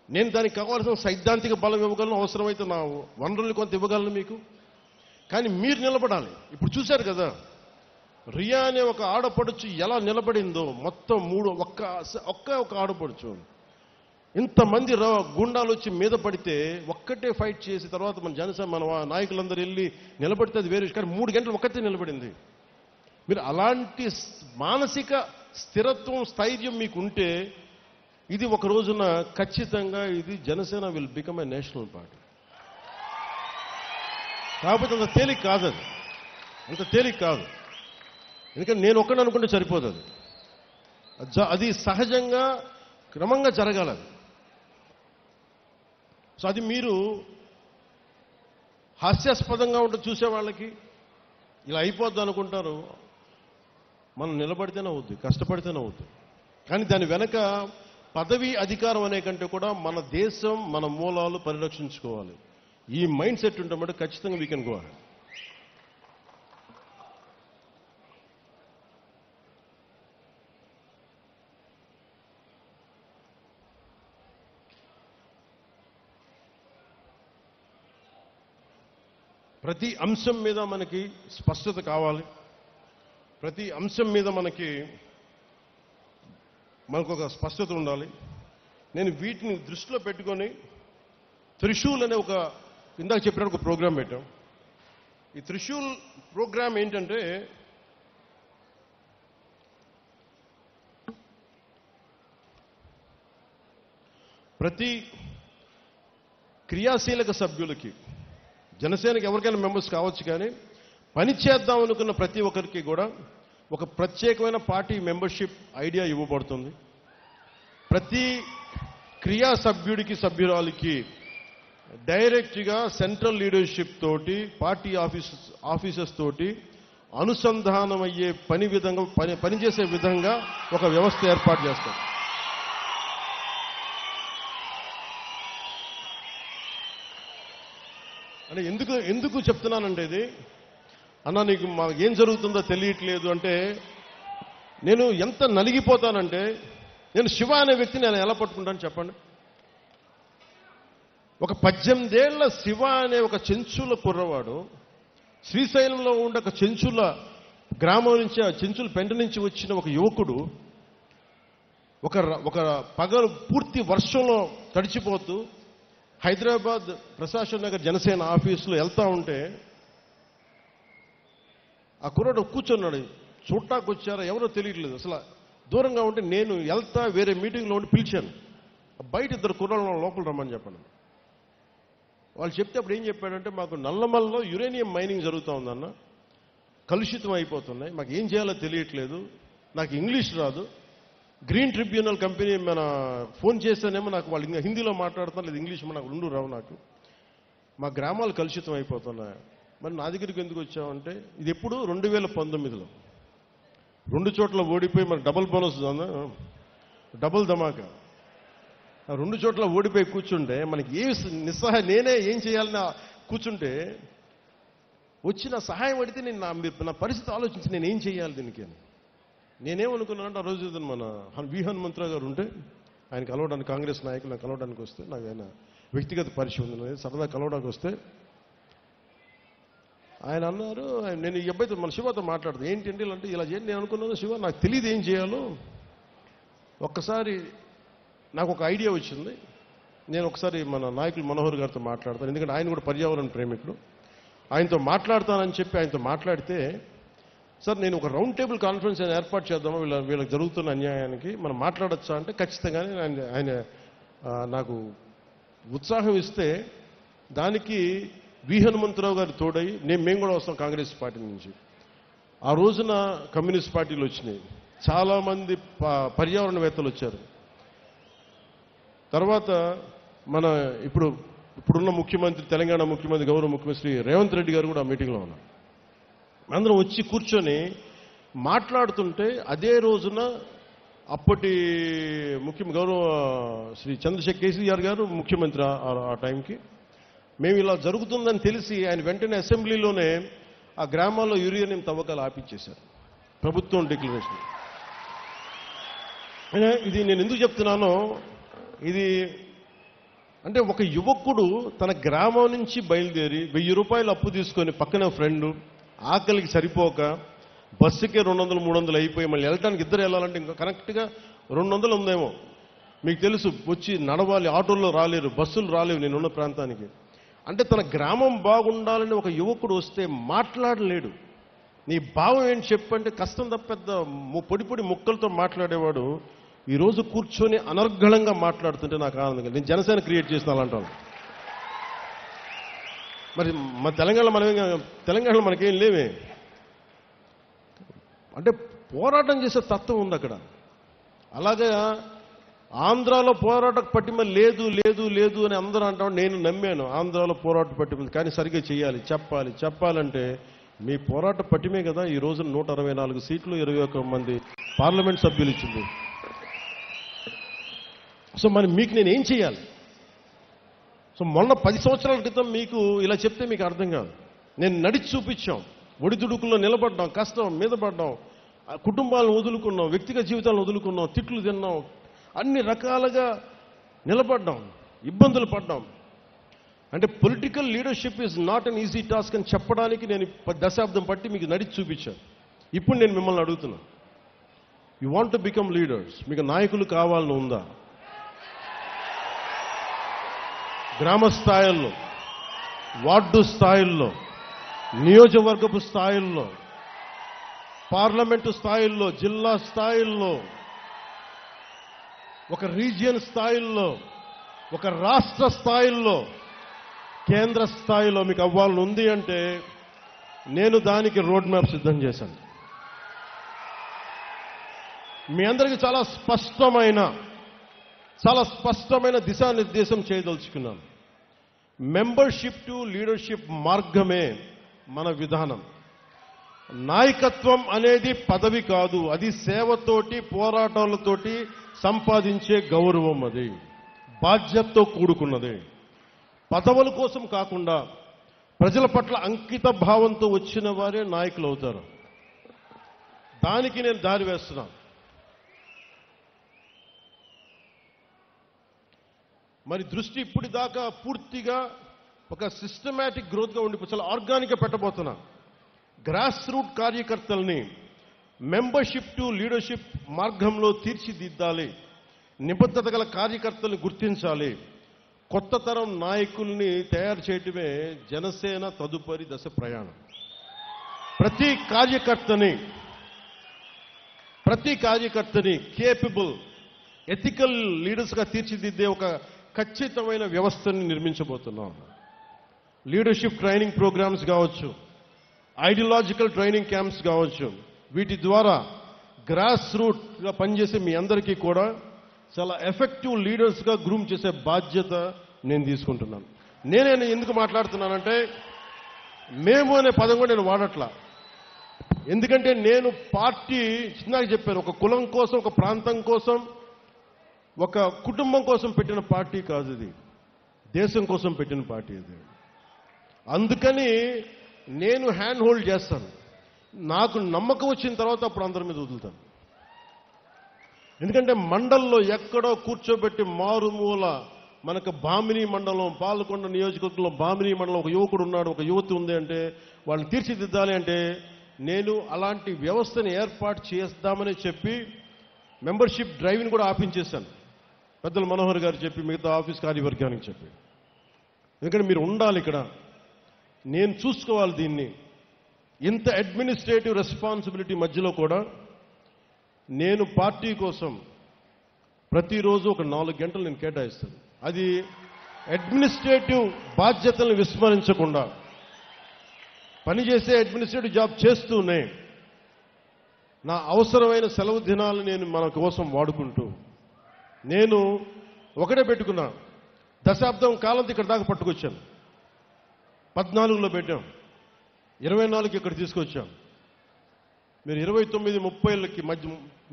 Speaker 1: నేను దానికి కావాల్సిన సైద్ధాంతిక బలం ఇవ్వగలను, అవసరమైతే నా వనరులు కొంత ఇవ్వగలను మీకు. కానీ మీరు నిలబడాలి. ఇప్పుడు చూశారు కదా, రియా అనే ఒక ఆడపడుచు ఎలా నిలబడిందో, మొత్తం ఒక్క ఆడపడుచు ఇంతమంది గుండాలు వచ్చి మీద పడితే ఒక్కటే ఫైట్ చేసి తర్వాత మన జనసేన మన నాయకులందరూ వెళ్ళి నిలబడితే అది వేరే. కానీ 3 గంటలు ఒక్కటే నిలబడింది. మీరు అలాంటి మానసిక స్థిరత్వం స్థైర్యం మీకుంటే, ఇది ఒక రోజున ఖచ్చితంగా ఇది Janasena will become a national party. కాకపోతే అంత తేలిక కాదు, అది అంత తేలిక కాదు. ఎందుకంటే నేను ఒక్కడిని అనుకుంటే సరిపోదు, అది సహజంగా క్రమంగా జరగాలి. సో అది మీరు హాస్యాస్పదంగా ఉంటుంది చూసే వాళ్ళకి, ఇలా అయిపోద్ది అనుకుంటారు. మనం నిలబడితేనే అవుద్ది, కష్టపడితేనే అవుద్ది. కానీ దాని వెనక పదవి అధికారం అనే కంటే కూడా మన దేశం మన మూలాలు పరిరక్షించుకోవాలి. ఈ మైండ్ సెట్ ఉంటే ఖచ్చితంగా వీ కెన్ గో అహెడ్. ప్రతి అంశం మీద మనకి స్పష్టత కావాలి. ప్రతి అంశం మీద మనకు ఒక స్పష్టత ఉండాలి. నేను వీటిని దృష్టిలో పెట్టుకొని త్రిశూల్ అనే ఒక ఇందాక చెప్పిన ఒక ప్రోగ్రాం పెట్టాం. ఈ త్రిశూల్ ప్రోగ్రాం ఏంటంటే ప్రతి క్రియాశీలక సభ్యులకి, జనసేనకి ఎవరికైనా మెంబర్స్ కావచ్చు, కానీ పని చేద్దాం అనుకున్న ప్రతి ఒక్కరికి కూడా ఒక ప్రత్యేకమైన పార్టీ మెంబర్షిప్ ఐడియా ఇవ్వబడుతుంది. ప్రతి క్రియా సభ్యుడికి, సభ్యురాలికి డైరెక్ట్గా సెంట్రల్ లీడర్షిప్ తోటి, పార్టీ ఆఫీసర్స్ తోటి అనుసంధానమయ్యే పనిచేసే విధంగా ఒక వ్యవస్థ ఏర్పాటు చేస్తారు. అంటే ఎందుకు చెప్తున్నానంటే, ఇది అన్న నీకు ఏం జరుగుతుందో తెలియట్లేదు అంటే, నేను ఎంత నలిగిపోతానంటే, నేను శివ అనే వ్యక్తిని నేను ఎలా పట్టుకుంటాను చెప్పండి. ఒక 18 ఏళ్ల శివ అనే ఒక చెంచుల కుర్రవాడు శ్రీశైలంలో ఉండే ఒక చెంచుల గ్రామం నుంచి, ఆ చెంచుల పెంట నుంచి వచ్చిన ఒక యువకుడు ఒక పగలు పూర్తి వర్షంలో తడిచిపోతూ హైదరాబాద్ ప్రశాసన్ నగర్ జనసేన ఆఫీసులో వెళ్తా ఉంటే ఆ కుర్రాడు కూర్చున్నాడు. చూడటానికి వచ్చారా ఎవరో తెలియట్లేదు, అసలు దూరంగా ఉంటే నేను వెళ్తా వేరే మీటింగ్లో ఉండి పిలిచాను. బయట 2 కుర్రాళ్ళు లోపల రమ్మని చెప్పండి. వాళ్ళు చెప్తే అప్పుడు ఏం చెప్పాడంటే, మాకు నల్లమల్లో యురేనియం మైనింగ్ జరుగుతూ ఉందన్న, కలుషితం అయిపోతున్నాయి, మాకు ఏం చేయాలో తెలియట్లేదు, నాకు ఇంగ్లీష్ రాదు, గ్రీన్ ట్రిబ్యునల్ కంపెనీ మన ఫోన్ చేస్తేనేమో నాకు వాళ్ళు ఇంకా హిందీలో మాట్లాడుతున్నారు, లేదు ఇంగ్లీష్ నాకు 2 రావు, నాకు మా గ్రామాలు కలుషితం అయిపోతున్నాయి, మరి నా దగ్గరికి ఎందుకు వచ్చామంటే, ఇది ఎప్పుడు 2019లో 2 చోట్ల ఓడిపోయి మరి డబుల్ బోనస్, డబుల్ ధమాకా, 2 చోట్ల ఓడిపోయి కూర్చుంటే మనకి ఏ నిస్సహాయ, నేనే ఏం చేయాలని కూర్చుంటే వచ్చిన సహాయం అడిగితే నేను నా పరిస్థితి ఆలోచించి నేను ఏం చేయాలి దీనికి అని నేనేమనుకున్నానంటే, ఆ రోజు మన వి హనుమంతరావు గారు ఉంటే ఆయన కలవడానికి, కాంగ్రెస్ నాయకులు కలవడానికి వస్తే, నాకు ఆయన వ్యక్తిగత పరిచయం ఉంది, సరదా కలవడానికి వస్తే ఆయన అన్నారు, నేను ఈ అబ్బాయితో మన శివతో మాట్లాడుతాను, ఏంటంటే ఇలా అంటే ఇలా చేయండి. నేను అనుకున్నాను, శివ నాకు తెలియదు ఏం చేయాలో, ఒక్కసారి నాకు ఒక ఐడియా వచ్చింది, నేను ఒకసారి మన నాయకులు మనోహర్ గారితో మాట్లాడతాను, ఎందుకంటే ఆయన కూడా పర్యావరణ ప్రేమికుడు, ఆయనతో మాట్లాడతానని చెప్పి ఆయనతో మాట్లాడితే, సార్ నేను ఒక రౌండ్ టేబుల్ కాన్ఫరెన్స్ ఏర్పాటు చేద్దామా వీళ్ళకి జరుగుతున్న అన్యాయానికి, మనం మాట్లాడచ్చా అంటే ఖచ్చితంగానే ఆయన నాకు ఉత్సాహం ఇస్తే దానికి వి హనుమంతరావు గారు తోడై మేము కూడా వస్తాం కాంగ్రెస్ పార్టీ నుంచి. ఆ రోజున కమ్యూనిస్ట్ పార్టీలు వచ్చినాయి, చాలామంది పర్యావరణవేత్తలు వచ్చారు. తర్వాత మన ఇప్పుడున్న ముఖ్యమంత్రి, తెలంగాణ ముఖ్యమంత్రి, గౌరవ ముఖ్యమంత్రి శ్రీ రేవంత్ రెడ్డి గారు కూడా ఆ మీటింగ్లో ఉన్నారు. అందరం వచ్చి కూర్చొని మాట్లాడుతుంటే, అదే రోజున అప్పటి గౌరవ శ్రీ చంద్రశేఖర్ కేసీఆర్ గారు ముఖ్యమంత్రి ఆ టైంకి, మేము ఇలా జరుగుతుందని తెలిసి ఆయన వెంటనే అసెంబ్లీలోనే ఆ గ్రామాల్లో యురేనియం తవ్వకాలు ఆపించేశారు, ప్రభుత్వం డిక్లరేషన్. ఇది నేను ఎందుకు చెప్తున్నానో, ఇది అంటే ఒక యువకుడు తన గ్రామం నుంచి బయలుదేరి 1000 రూపాయలు అప్పు తీసుకొని, పక్కన ఫ్రెండు ఆకలికి సరిపోక బస్సుకే 200, 300 అయిపోయి మళ్ళీ వెళ్ళటానికి, ఇద్దరు వెళ్ళాలంటే ఇంకా కరెక్ట్గా 200 ఉందేమో, మీకు తెలుసు, వచ్చి నడవాలి, ఆటోల్లో రాలేరు, బస్సులు రాలేవు నేనున్న ప్రాంతానికి. అంటే తన గ్రామం బాగుండాలని ఒక యువకుడు వస్తే మాట్లాడలేడు. నీ భావం ఏంటి చెప్పంటే కష్టం తప్ప, పెద్ద పొడి ముక్కలతో మాట్లాడేవాడు ఈరోజు కూర్చొని అనర్గళంగా మాట్లాడుతుంటే నాకు ఆనందంగా, నేను జనసేన క్రియేట్ చేసిన అలాంటాను. మరి మన తెలంగాణలో మనకేం లేవే, అంటే పోరాటం చేసే తత్వం ఉంది అక్కడ. అలాగే ఆంధ్రాలో పోరాట పట్టిమ లేదు లేదు లేదు అని అందరూ అంటాం, నేను నమ్మాను ఆంధ్రాలో పోరాట పట్టిమ, కానీ సరిగ్గా చేయాలి, చెప్పాలంటే మీ పోరాట పట్టిమే కదా ఈ రోజు 164 సీట్లు 21 మంది పార్లమెంట్ సభ్యులు ఇచ్చింది. సో మరి మీకు నేను ఏం చేయాలి? సో మొన్న 10 సంవత్సరాల క్రితం మీకు ఇలా చెప్తే మీకు అర్థం కాదు. నేను నడిచి చూపించాం, ఒడిదుడుకుల్లో నిలబడ్డాం, కష్టం మీద పడ్డాం, కుటుంబాలను వదులుకున్నాం, వ్యక్తిగత జీవితాలను వదులుకున్నాం, తిట్లు తిన్నాం, అన్ని రకాలుగా నిలబడ్డాం, ఇబ్బందులు పడ్డాం. అంటే political leadership is not an easy task అని చెప్పడానికి నేను 10 దశాబ్దం పట్టి మీకు నడిచి చూపించాను. ఇప్పుడు నేను మిమ్మల్ని అడుగుతున్నా, you want to become leaders, మీకు నాయకులు కావాలని ఉందా? గ్రామ స్థాయిల్లో, వార్డు స్థాయిల్లో, నియోజకవర్గపు స్థాయిల్లో, పార్లమెంటు స్థాయిల్లో, జిల్లా స్థాయిల్లో, ఒక రీజియన్ స్థాయిల్లో, ఒక రాష్ట్ర స్థాయిల్లో, కేంద్ర స్థాయిలో మీకు అవ్వాలని ఉంది అంటే నేను దానికి రోడ్ మ్యాప్ సిద్ధం చేశాను. మీ అందరికీ చాలా స్పష్టమైన దిశానిర్దేశం చేయదలుచుకున్నాను. మెంబర్షిప్ టు లీడర్షిప్ మార్గమే మన విధానం. నాయకత్వం అనేది పదవి కాదు, అది సేవతోటి పోరాటాలతోటి సంపాదించే గౌరవం. అది బాధ్యతతో కూడుకున్నది. పదవుల కోసం కాకుండా ప్రజల పట్ల అంకిత భావంతో వచ్చిన వారే నాయకులు అవుతారు. దానికి నేను దారి వేస్తున్నాను. మరి దృష్టి ఇప్పటిదాకా పూర్తిగా ఒక సిస్టమేటిక్ గ్రోత్గా ఉండి చాలా ఆర్గానిక్గా పెట్టబోతున్నా. గ్రాస్ రూట్ కార్యకర్తల్ని మెంబర్షిప్ టు లీడర్షిప్ మార్గంలో తీర్చిదిద్దాలి. నిబద్ధత గల కార్యకర్తల్ని గుర్తించాలి. కొత్త తరం నాయకుల్ని తయారు చేయటమే జనసేన తదుపరి దశ ప్రయాణం. ప్రతి కార్యకర్తని కేపబుల్, ఎథికల్ లీడర్స్గా తీర్చిదిద్దే ఒక ఖచ్చితమైన వ్యవస్థని నిర్మించబోతున్నాం. లీడర్షిప్ ట్రైనింగ్ ప్రోగ్రామ్స్ కావచ్చు, ఐడియాలజికల్ ట్రైనింగ్ క్యాంప్స్ కావచ్చు, వీటి ద్వారా గ్రాస్ రూట్గా పనిచేసే మీ అందరికీ కూడా చాలా ఎఫెక్టివ్ లీడర్స్గా గ్రూమ్ చేసే బాధ్యత నేను తీసుకుంటున్నాను. నేనే ఎందుకు మాట్లాడుతున్నానంటే మేము అనే పదం కూడా నేను వాడట్లా. ఎందుకంటే నేను పార్టీ చిన్నగా చెప్పాను, ఒక కులం కోసం, ఒక ప్రాంతం కోసం, ఒక కుటుంబం కోసం పెట్టిన పార్టీ కాదు ఇది, దేశం కోసం పెట్టిన పార్టీ ఇది. అందుకని నేను హ్యాండ్ హోల్డ్ చేస్తాను. నాకు నమ్మకం వచ్చిన తర్వాత అప్పుడు అందరి మీద వదులుతాను. ఎందుకంటే మండల్లో ఎక్కడో కూర్చోబెట్టి మారుమూల మనకు బామిని మండలం, పాలకొండ నియోజకవర్గంలో బామిని మండలం ఒక యువకుడు ఉన్నాడు, ఒక యువతి ఉంది అంటే వాళ్ళని తీర్చిదిద్దాలి అంటే నేను అలాంటి వ్యవస్థని ఏర్పాటు చేద్దామని చెప్పి మెంబర్షిప్ డ్రైవ్ని కూడా ఆపించేశాను. పెద్దలు మనోహర్ గారు చెప్పి, మిగతా ఆఫీస్ కార్యవర్గానికి చెప్పి, ఎందుకంటే మీరు ఉండాలి ఇక్కడ, నేను చూసుకోవాలి దీన్ని. ఇంత అడ్మినిస్ట్రేటివ్ రెస్పాన్సిబిలిటీ మధ్యలో కూడా నేను పార్టీ కోసం ప్రతిరోజు ఒక 4 గంటలు నేను కేటాయిస్తాను. అది అడ్మినిస్ట్రేటివ్ బాధ్యతలను విస్మరించకుండా పనిచేసే అడ్మినిస్ట్రేటివ్ జాబ్ చేస్తూనే నా అవసరమైన సెలవు దినాలు నేను మన కోసం వాడుకుంటూ, నేను ఒకటే పెట్టుకున్నా, దశాబ్దం కాలంతో ఇక్కడ దాకా పట్టుకొచ్చాను. 14లో పెట్టాం, 24కి ఇక్కడ తీసుకొచ్చాం. మీరు 29-30కి మధ్య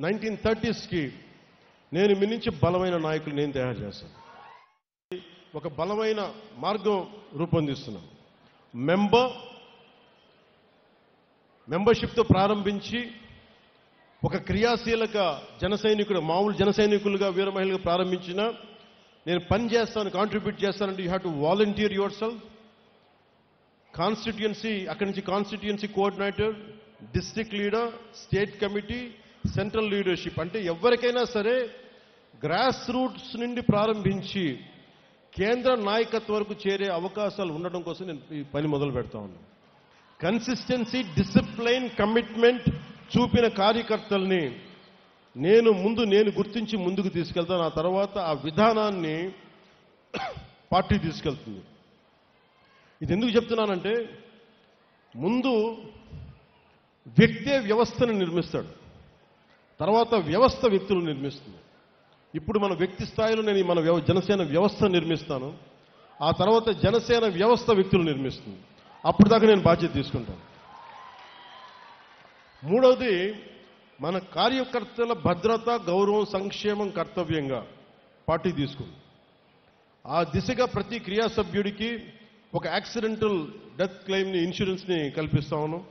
Speaker 1: 1930sకి నేను మీ నుంచి బలమైన నాయకులు నేను తయారు చేస్తాను. ఒక బలమైన మార్గం రూపొందిస్తున్నాం. మెంబర్షిప్తో ప్రారంభించి ఒక క్రియాశీలక జనసైనికుడు, మామూలు జనసైనికులుగా వీర మహిళగా ప్రారంభించిన నేను పని చేస్తాను, కాంట్రిబ్యూట్ చేస్తానంటే you have to volunteer your self. Constituency, అక్కడి నుంచి constituency coordinator, district leader, state committee, central leadership. అంటే ఎవరికైనా సరే గ్రాస్ రూట్స్ నుండి ప్రారంభించి కేంద్ర నాయకత్వం వరకు చేరే అవకాశాలు ఉండడం కోసం నేను ఈ పని మొదలు పెడతా ఉన్నాను. కన్సిస్టెన్సీ, డిసిప్లైన్, కమిట్మెంట్ చూపిన కార్యకర్తల్ని నేను గుర్తించి ముందుకు తీసుకెళ్తాను. ఆ తర్వాత ఆ విధానాన్ని పార్టీ తీసుకెళ్తుంది. ఇది ఎందుకు చెప్తున్నానంటే, ముందు వ్యక్తే వ్యవస్థను నిర్మిస్తాడు, తర్వాత వ్యవస్థ వ్యక్తులు నిర్మిస్తుంది. ఇప్పుడు మన వ్యక్తి స్థాయిలో నేను మన జనసేన వ్యవస్థ నిర్మిస్తాను, ఆ తర్వాత జనసేన వ్యవస్థ వ్యక్తులు నిర్మిస్తుంది. అప్పుడు దాకా నేను బాధ్యత తీసుకుంటాను. మూడవది, మన కార్యకర్తల భద్రత, గౌరవం, సంక్షేమం కర్తవ్యంగా పార్టీ తీసుకుంది. ఆ దిశగా ప్రతి క్రియా సభ్యుడికి ఒక యాక్సిడెంటల్ డెత్ క్లెయిమ్ని, ఇన్సూరెన్స్ని కల్పిస్తా ఉన్నాం.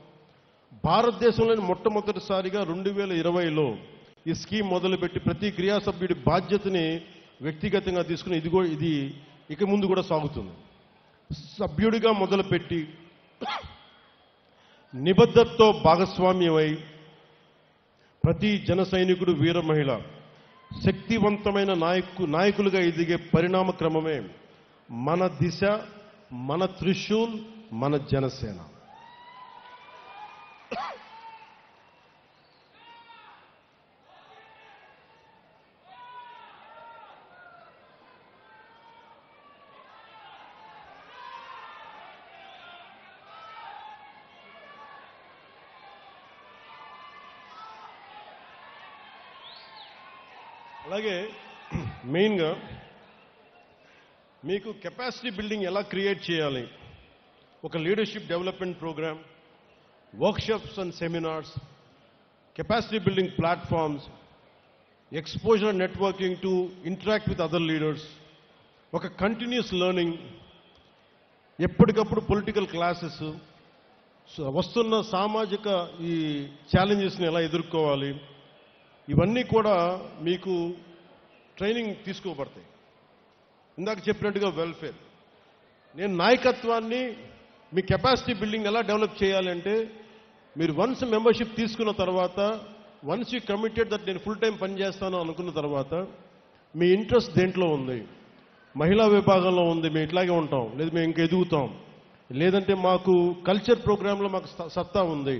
Speaker 1: భారతదేశంలోని మొట్టమొదటిసారిగా 2020లో ఈ స్కీమ్ మొదలుపెట్టి ప్రతి క్రియా సభ్యుడి బాధ్యతని వ్యక్తిగతంగా తీసుకుని ఇది ఇక ముందు కూడా సాగుతుంది. సభ్యుడిగా మొదలుపెట్టి నిబద్ధతతో భాగస్వామ్యమై ప్రతి జన సైనికుడు, వీర మహిళ శక్తివంతమైన నాయకులుగా ఎదిగే పరిణామ క్రమమే మన దిశ, మన త్రిశూల్, మన జనసేన. అలాగే మెయిన్గా మీకు కెపాసిటీ బిల్డింగ్ ఎలా క్రియేట్ చేయాలి, ఒక leadership development program, workshops and seminars, capacity building platforms, exposure networking to interact with other leaders, ఒక కంటిన్యూస్ లెర్నింగ్, ఎప్పటికప్పుడు పొలిటికల్ క్లాసెస్, వస్తున్న సామాజిక ఈ ఛాలెంజెస్ని ఎలా ఎదుర్కోవాలి, ఇవన్నీ కూడా మీకు ట్రైనింగ్ తీసుకోబడతాయి. ఇందాక చెప్పినట్టుగా వెల్ఫేర్. నేను నాయకత్వాన్ని, మీ కెపాసిటీ బిల్డింగ్ ఎలా డెవలప్ చేయాలి అంటే, మీరు వన్స్ మెంబర్షిప్ తీసుకున్న తర్వాత, వన్స్ యూ కమిటెడ్ దట్ నేను ఫుల్ టైం పనిచేస్తాను అనుకున్న తర్వాత, మీ ఇంట్రెస్ట్ దేంట్లో ఉంది, మహిళా విభాగంలో ఉంది, మేము ఇట్లాగే ఉంటాం, లేదు మేము ఇంకా ఎదుగుతాం, లేదంటే మాకు కల్చర్ ప్రోగ్రాంలో మాకు సత్తా ఉంది,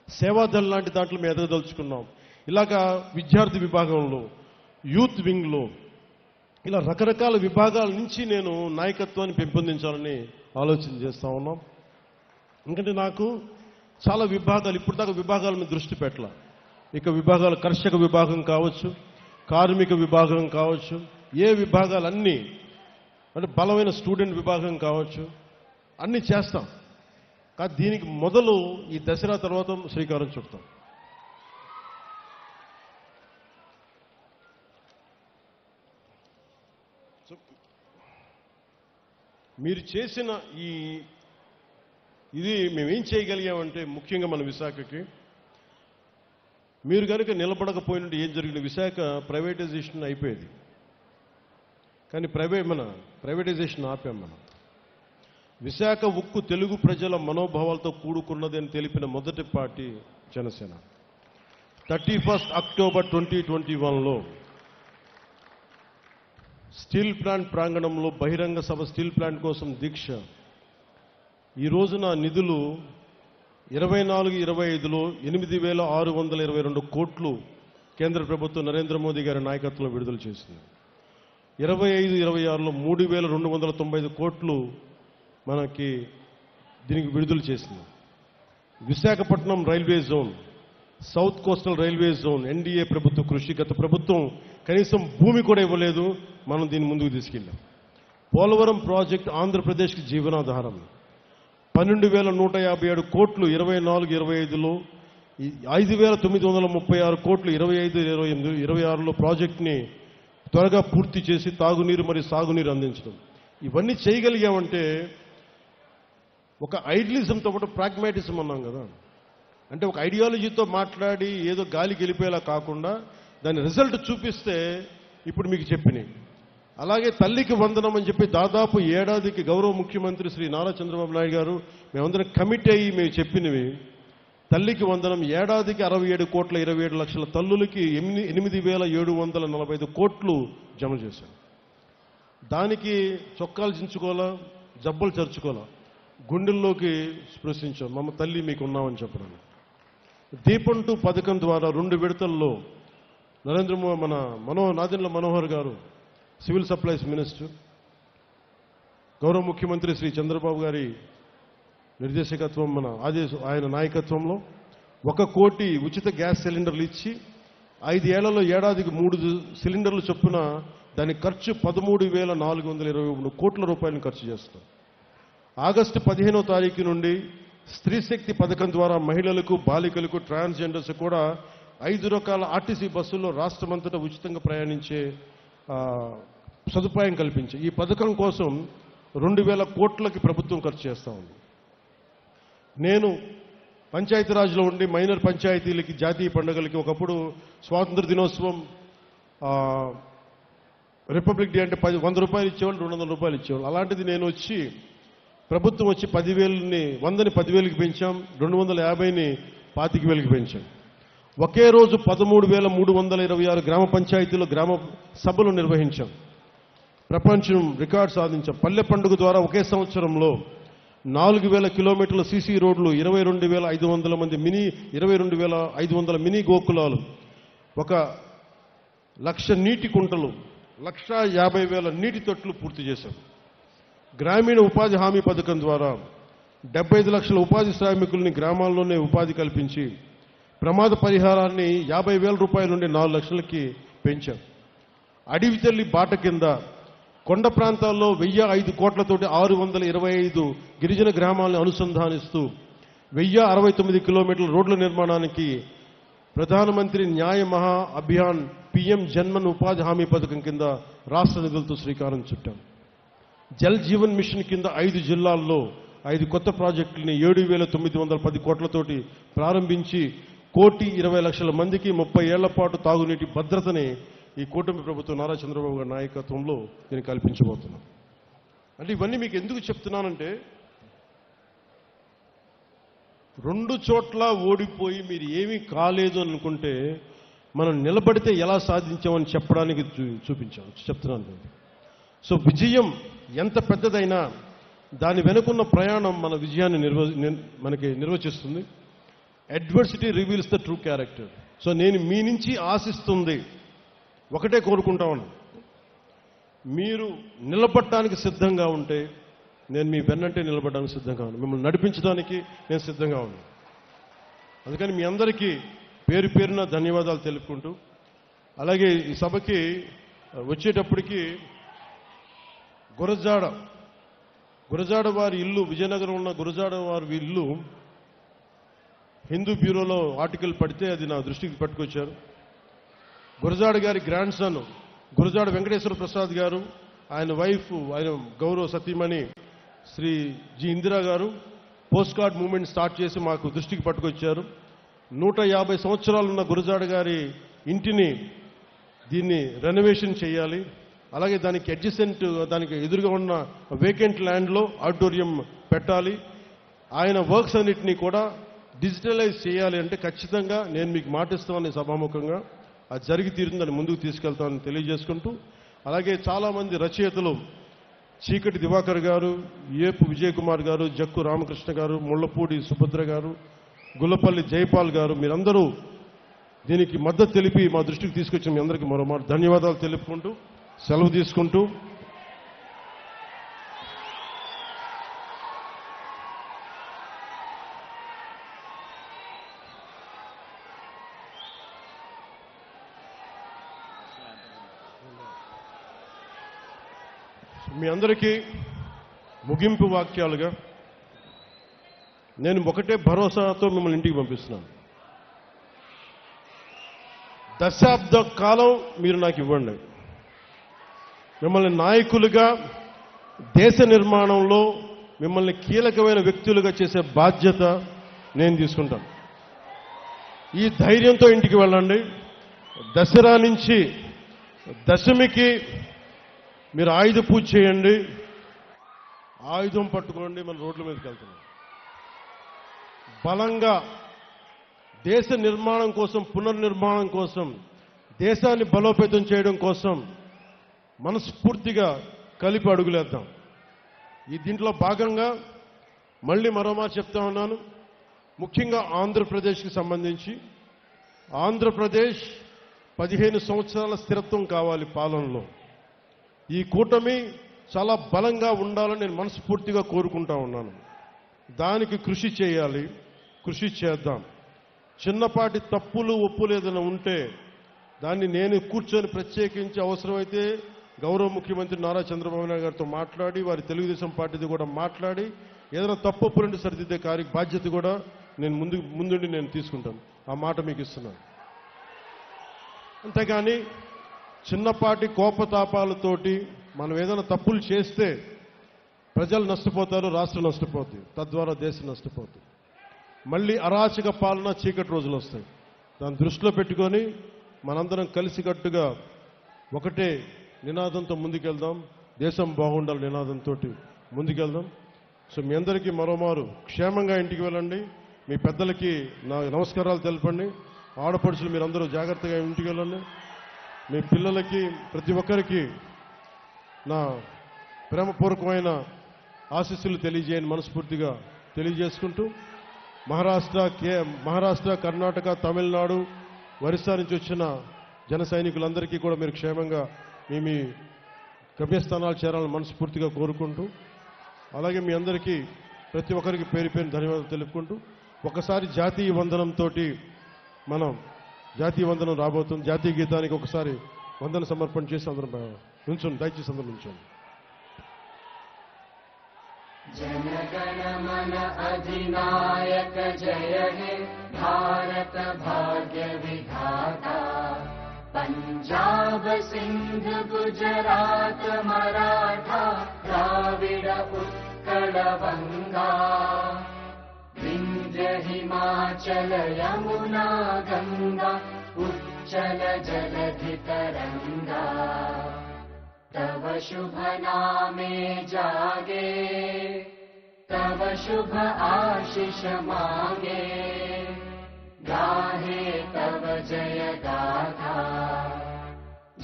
Speaker 1: సేవాదళ్ లాంటి దాంట్లో మేము ఎదగదలుచుకున్నాం, ఇలాగా విద్యార్థి విభాగంలో, యూత్ వింగ్లో, ఇలా రకరకాల విభాగాల నుంచి నేను నాయకత్వాన్ని పెంపొందించాలని ఆలోచన చేస్తూ ఉన్నాం. ఎందుకంటే నాకు చాలా విభాగాలు, ఇప్పుడు దాకా విభాగాల మీద దృష్టి పెట్టాల. ఇక విభాగాలు కర్షక విభాగం కావచ్చు, కార్మిక విభాగం కావచ్చు, ఏ విభాగాలన్నీ అంటే బలమైన స్టూడెంట్ విభాగం కావచ్చు, అన్నీ చేస్తాం. కానీ దీనికి మొదలు ఈ దసరా తర్వాత శ్రీకారం చుడతాం. మీరు చేసిన ఇది మేమేం చేయగలిగామంటే, ముఖ్యంగా మన విశాఖకి మీరు కనుక నిలబడకపోయినట్టు ఏం జరిగిన, విశాఖ ప్రైవేటైజేషన్ అయిపోయేది. కానీ ప్రైవేటైజేషన్ ఆపాం మనం. విశాఖ ఉక్కు తెలుగు ప్రజల మనోభావాలతో కూడుకున్నది అని తెలిపిన మొదటి పార్టీ జనసేన. 31 అక్టోబర్ 2021లో స్టీల్ ప్లాంట్ ప్రాంగణంలో బహిరంగ సభ, స్టీల్ ప్లాంట్ కోసం దీక్ష. ఈ రోజున నిధులు 24-25లో 8,622 కోట్లు కేంద్ర ప్రభుత్వం నరేంద్ర మోదీ గారి నాయకత్వంలో విడుదల చేసింది. 25-26లో 3,295 కోట్లు మనకి దీనికి విడుదల చేసింది. Visakhapatnam railway zone, south coastal railway zone, NDA ప్రభుత్వ కృషి. గత ప్రభుత్వం కనీసం భూమి కూడా ఇవ్వలేదు, మనం దీన్ని ముందుకు తీసుకెళ్ళాం. పోలవరం ప్రాజెక్టు ఆంధ్రప్రదేశ్కి జీవనాధారం. 12,157 కోట్లు 24-25లో, 5,936 కోట్లు 25-26లో ప్రాజెక్టుని త్వరగా పూర్తి చేసి తాగునీరు మరియు సాగునీరు అందించడం. ఇవన్నీ చేయగలిగామంటే ఒక ఐడియలిజంతో పాటు ప్రాగ్మాటిజం అన్నాం కదా, అంటే ఒక ఐడియాలజీతో మాట్లాడి ఏదో గాలి గెలిపేలా కాకుండా దాని రిజల్ట్ చూపిస్తే ఇప్పుడు మీకు చెప్పినాయి. అలాగే తల్లికి వందనం అని చెప్పి దాదాపు ఏడాదికి గౌరవ ముఖ్యమంత్రి శ్రీ నారా చంద్రబాబు నాయుడు గారు మేమందరం కమిట్ అయ్యి మేము చెప్పినవి, తల్లికి వందనం ఏడాదికి 67,27,00,000 తల్లులకి 8,745 కోట్లు జమ చేశాం. దానికి చొక్కాలు చించుకోవాలా, జబ్బలు చరుచుకోవాలా, గుండెల్లోకి స్పృశించాం, మమ్మ తల్లి మీకు ఉన్నామని చెప్పడానికి. దీపం 2 పథకం ద్వారా 2 విడతల్లో నాదెండ్ల మనోహర్ గారు సివిల్ సప్లైస్ మినిస్టర్, గౌరవ ముఖ్యమంత్రి శ్రీ చంద్రబాబు గారి నిర్దేశకత్వం, ఆయన నాయకత్వంలో 1 కోటి ఉచిత గ్యాస్ సిలిండర్లు ఇచ్చి 5 ఏళ్లలో ఏడాదికి 3 సిలిండర్లు చొప్పున దాని ఖర్చు 13,423 కోట్ల రూపాయలను ఖర్చు చేస్తాం. ఆగస్టు 15వ తారీఖు నుండి స్త్రీ శక్తి పథకం ద్వారా మహిళలకు, బాలికలకు, ట్రాన్స్జెండర్స్ కూడా 5 రకాల ఆర్టీసీ బస్సుల్లో రాష్ట్రమంతటా ఉచితంగా ప్రయాణించే సదుపాయం కల్పించి ఈ పథకం కోసం 2,000 కోట్లకి ప్రభుత్వం ఖర్చు చేస్తూ ఉంది. నేను పంచాయతీరాజ్లో ఉండి మైనర్ పంచాయతీలకి, జాతీయ పండుగలకి ఒకప్పుడు స్వాతంత్ర దినోత్సవం, రిపబ్లిక్ డే అంటే 100 రూపాయలు ఇచ్చేవాళ్ళు, 200 రూపాయలు ఇచ్చేవాళ్ళు. అలాంటిది నేను వచ్చి ప్రభుత్వం వచ్చి 10,000ని 100ని 10,000కి పెంచాం, 250ని 25,000కి పెంచాం. ఒకే రోజు 13,326 గ్రామ పంచాయతీలో గ్రామ సభలు నిర్వహించాం. ప్రపంచం రికార్డు సాధించాం. పల్లె పండుగ ద్వారా ఒకే సంవత్సరంలో 4,000 కిలోమీటర్ల సీసీ రోడ్లు, 22,500 మినీ గోకులాలు, 1,00,000 నీటి కుంటలు, 1,50,000 నీటి తొట్లు పూర్తి చేశాం. గ్రామీణ ఉపాధి హామీ పథకం ద్వారా 75 లక్షల ఉపాధి శ్రామికుల్ని గ్రామాల్లోనే ఉపాధి కల్పించి ప్రమాద పరిహారాన్ని 50,000 రూపాయల నుండి 4 లక్షలకి పెంచాం. అడవి తల్లి బాట కింద కొండ ప్రాంతాల్లో 1,005 కోట్లతోటి 625 గిరిజన గ్రామాలను అనుసంధానిస్తూ 1,069 కిలోమీటర్ల రోడ్ల నిర్మాణానికి ప్రధానమంత్రి న్యాయ మహా అభియాన్ పిఎం జన్మన్ ఉపాధి హామీ పథకం కింద రాష్ట్ర నిధులతో శ్రీకారం చుట్టాం. జల్ జీవన్ మిషన్ కింద 5 జిల్లాల్లో 5 కొత్త ప్రాజెక్టులని 7,910 కోట్లతోటి ప్రారంభించి 1,20,00,000 మందికి 30 ఏళ్ల పాటు తాగునీటి భద్రతని ఈ కూటమి ప్రభుత్వం నారా చంద్రబాబు గారి నాయకత్వంలో నేను కల్పించబోతున్నాను. అంటే ఇవన్నీ మీకు ఎందుకు చెప్తున్నానంటే, 2 చోట్ల ఓడిపోయి మీరు ఏమీ కాలేదు అనుకుంటే మనం నిలబడితే ఎలా సాధించామని చెప్పడానికి చెప్తున్నాను. సో విజయం ఎంత పెద్దదైనా దాని వెనుకున్న ప్రయాణం మన విజయాన్ని మనకి నిర్వచిస్తుంది. Adversity reveals the true character. So నేను మీ నుంచి ఆశిస్తుంది ఒకటే కోరుకుంటా ఉన్నాను, మీరు నిలబడటానికి సిద్ధంగా ఉంటే నేను మీ వెన్నంటే నిలబడడానికి సిద్ధంగా ఉన్నాను, మిమ్మల్ని నడిపించడానికి నేను సిద్ధంగా ఉన్నాను. అందుకని మీ అందరికీ పేరు పేరున ధన్యవాదాలు తెలుపుకుంటూ, అలాగే ఈ సభకి వచ్చేటప్పటికి గురజాడ వారి ఇల్లు, విజయనగరం ఉన్న గురజాడ వారి ఇల్లు హిందూ బ్యూరోలో ఆర్టికల్ పడితే అది నా దృష్టికి పట్టుకొచ్చారు. గురజాడ గారి గ్రాండ్ సన్ గురజాడ వెంకటేశ్వర ప్రసాద్ గారు, ఆయన వైఫ్, ఆయన గౌరవ సతీమణి శ్రీ జి ఇందిరా గారు పోస్ట్ కార్డ్ మూవ్మెంట్ స్టార్ట్ చేసి మాకు దృష్టికి పట్టుకొచ్చారు. 150 సంవత్సరాలున్న గురజాడ గారి ఇంటిని దీన్ని రెనోవేషన్ చేయాలి, అలాగే దానికి అడ్జసెంట్, దానికి ఎదురుగా ఉన్న వేకెంట్ ల్యాండ్లో ఆడిటోరియం పెట్టాలి, ఆయన వర్క్స్ అన్నింటినీ కూడా డిజిటలైజ్ చేయాలి అంటే ఖచ్చితంగా నేను మీకు మాటిస్తామని సభాముఖంగా అది జరిగి తీరుతుందని ముందుకు తీసుకెళ్తామని తెలియజేసుకుంటూ, అలాగే చాలామంది రచయితలు చీకటి దివాకర్ గారు, ఏపు విజయ్ కుమార్ గారు, జక్కు రామకృష్ణ గారు, ముళ్లపూడి సుభద్ర గారు, గుల్లపల్లి జైపాల్ గారు, మీరందరూ దీనికి మద్దతు తెలిపి మా దృష్టికి తీసుకొచ్చిన మీ అందరికీ మరోమారు ధన్యవాదాలు తెలుపుకుంటూ సెలవు తీసుకుంటూ, మీ అందరికీ ముగింపు వాక్యాలుగా నేను ఒకటే భరోసాతో మిమ్మల్ని ఇంటికి పంపిస్తున్నాను. దశాబ్ద కాలం మీరు నాకు ఇవ్వండి. మిమ్మల్ని నాయకులుగా, దేశ నిర్మాణంలో మిమ్మల్ని కీలకమైన వ్యక్తులుగా చేసే బాధ్యత నేను తీసుకుంటాను. ఈ ధైర్యంతో ఇంటికి వెళ్ళండి. దసరా నుంచి దశమికి మీరు ఆయుధ పూజ చేయండి, ఆయుధం పట్టుకోండి, మన రోడ్ల మీదకి వెళ్తున్నాం. బలంగా దేశ నిర్మాణం కోసం, పునర్నిర్మాణం కోసం, దేశాన్ని బలోపేతం చేయడం కోసం మనస్ఫూర్తిగా కలిపి అడుగులేద్దాం. దీంట్లో భాగంగా మళ్ళీ మరోమారు చెప్తా ఉన్నాను, ముఖ్యంగా ఆంధ్రప్రదేశ్కి సంబంధించి ఆంధ్రప్రదేశ్ 15 సంవత్సరాల స్థిరత్వం కావాలి పాలనలో. ఈ కూటమి చాలా బలంగా ఉండాలని నేను మనస్ఫూర్తిగా కోరుకుంటా ఉన్నాను. దానికి కృషి చేయాలి, కృషి చేద్దాం. చిన్నపాటి తప్పులు ఒప్పులు ఏదైనా ఉంటే దాన్ని నేను కూర్చొని ప్రత్యేకించి అవసరమైతే గౌరవ ముఖ్యమంత్రి నారా చంద్రబాబు నాయుడు గారితో మాట్లాడి, వారి తెలుగుదేశం పార్టీతో కూడా మాట్లాడి ఏదైనా తప్పులుంటే సరిదిద్దే బాధ్యత కూడా నేను ముందుండి నేను తీసుకుంటాను. ఆ మాట మీకు ఇస్తున్నాను. అంతేగాని చిన్నపాటి కోపతాపాలతోటి మనం ఏదైనా తప్పులు చేస్తే ప్రజలు నష్టపోతారు, రాష్ట్రం నష్టపోతుంది, తద్వారా దేశం నష్టపోతుంది. మళ్ళీ అరాచక పాలన, చీకటి రోజులు వస్తాయి. దాన్ని దృష్టిలో పెట్టుకొని మనందరం కలిసికట్టుగా ఒకటే నినాదంతో ముందుకెళ్దాం. దేశం బాగుండాలి నినాదంతో ముందుకెళ్దాం. సో మీ అందరికీ మరోమారు క్షేమంగా ఇంటికి వెళ్ళండి. మీ పెద్దలకి నా నమస్కారాలు తెలపండి. ఆడపడుచులు మీరందరూ జాగ్రత్తగా ఇంటికి వెళ్ళండి. మీ పిల్లలకి ప్రతి ఒక్కరికి నా ప్రేమపూర్వకమైన ఆశీస్సులు తెలియజేయని మనస్ఫూర్తిగా తెలియజేసుకుంటూ మహారాష్ట్ర, కర్ణాటక, తమిళనాడు, ఒరిస్సా నుంచి వచ్చిన జన సైనికులందరికీ కూడా మీరు క్షేమంగా మీ గమ్యస్థానాలు చేరాలని మనస్ఫూర్తిగా కోరుకుంటూ, అలాగే మీ అందరికీ ప్రతి ఒక్కరికి పేరు పేరు ధన్యవాదాలు తెలుపుకుంటూ, ఒకసారి జాతీయ వందనంతో మనం జాతీయ వందనం రాబోతుంది. జాతీయ గీతానికి ఒకసారి వందన సమర్పణ చేసి అందరం నుంచోండి, దయచేసి అందరం నుంచోండి.
Speaker 2: जनगण मन अधिनायक जय हे भारत भाग्य विधाता, पंजाब सिंध गुजरात मराठा द्राविड उत्कल बंगा, विंध्य हिमाचल यमुना गंगा उच्चल जलधि तरंगा, तव शुभ नामे जागे, तव शुभ आशीष मांगे, गाहे तव जय गाथा।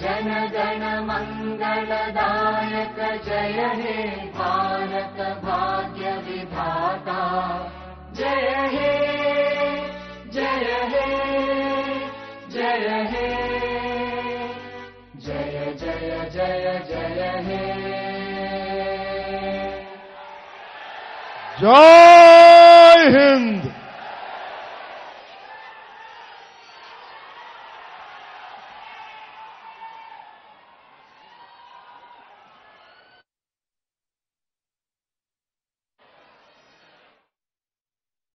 Speaker 2: जन गण मंगलदायक जय हे भारत भाग्य विधाता, जय हे जय हे जय हे जय जय जय जय हे
Speaker 1: जय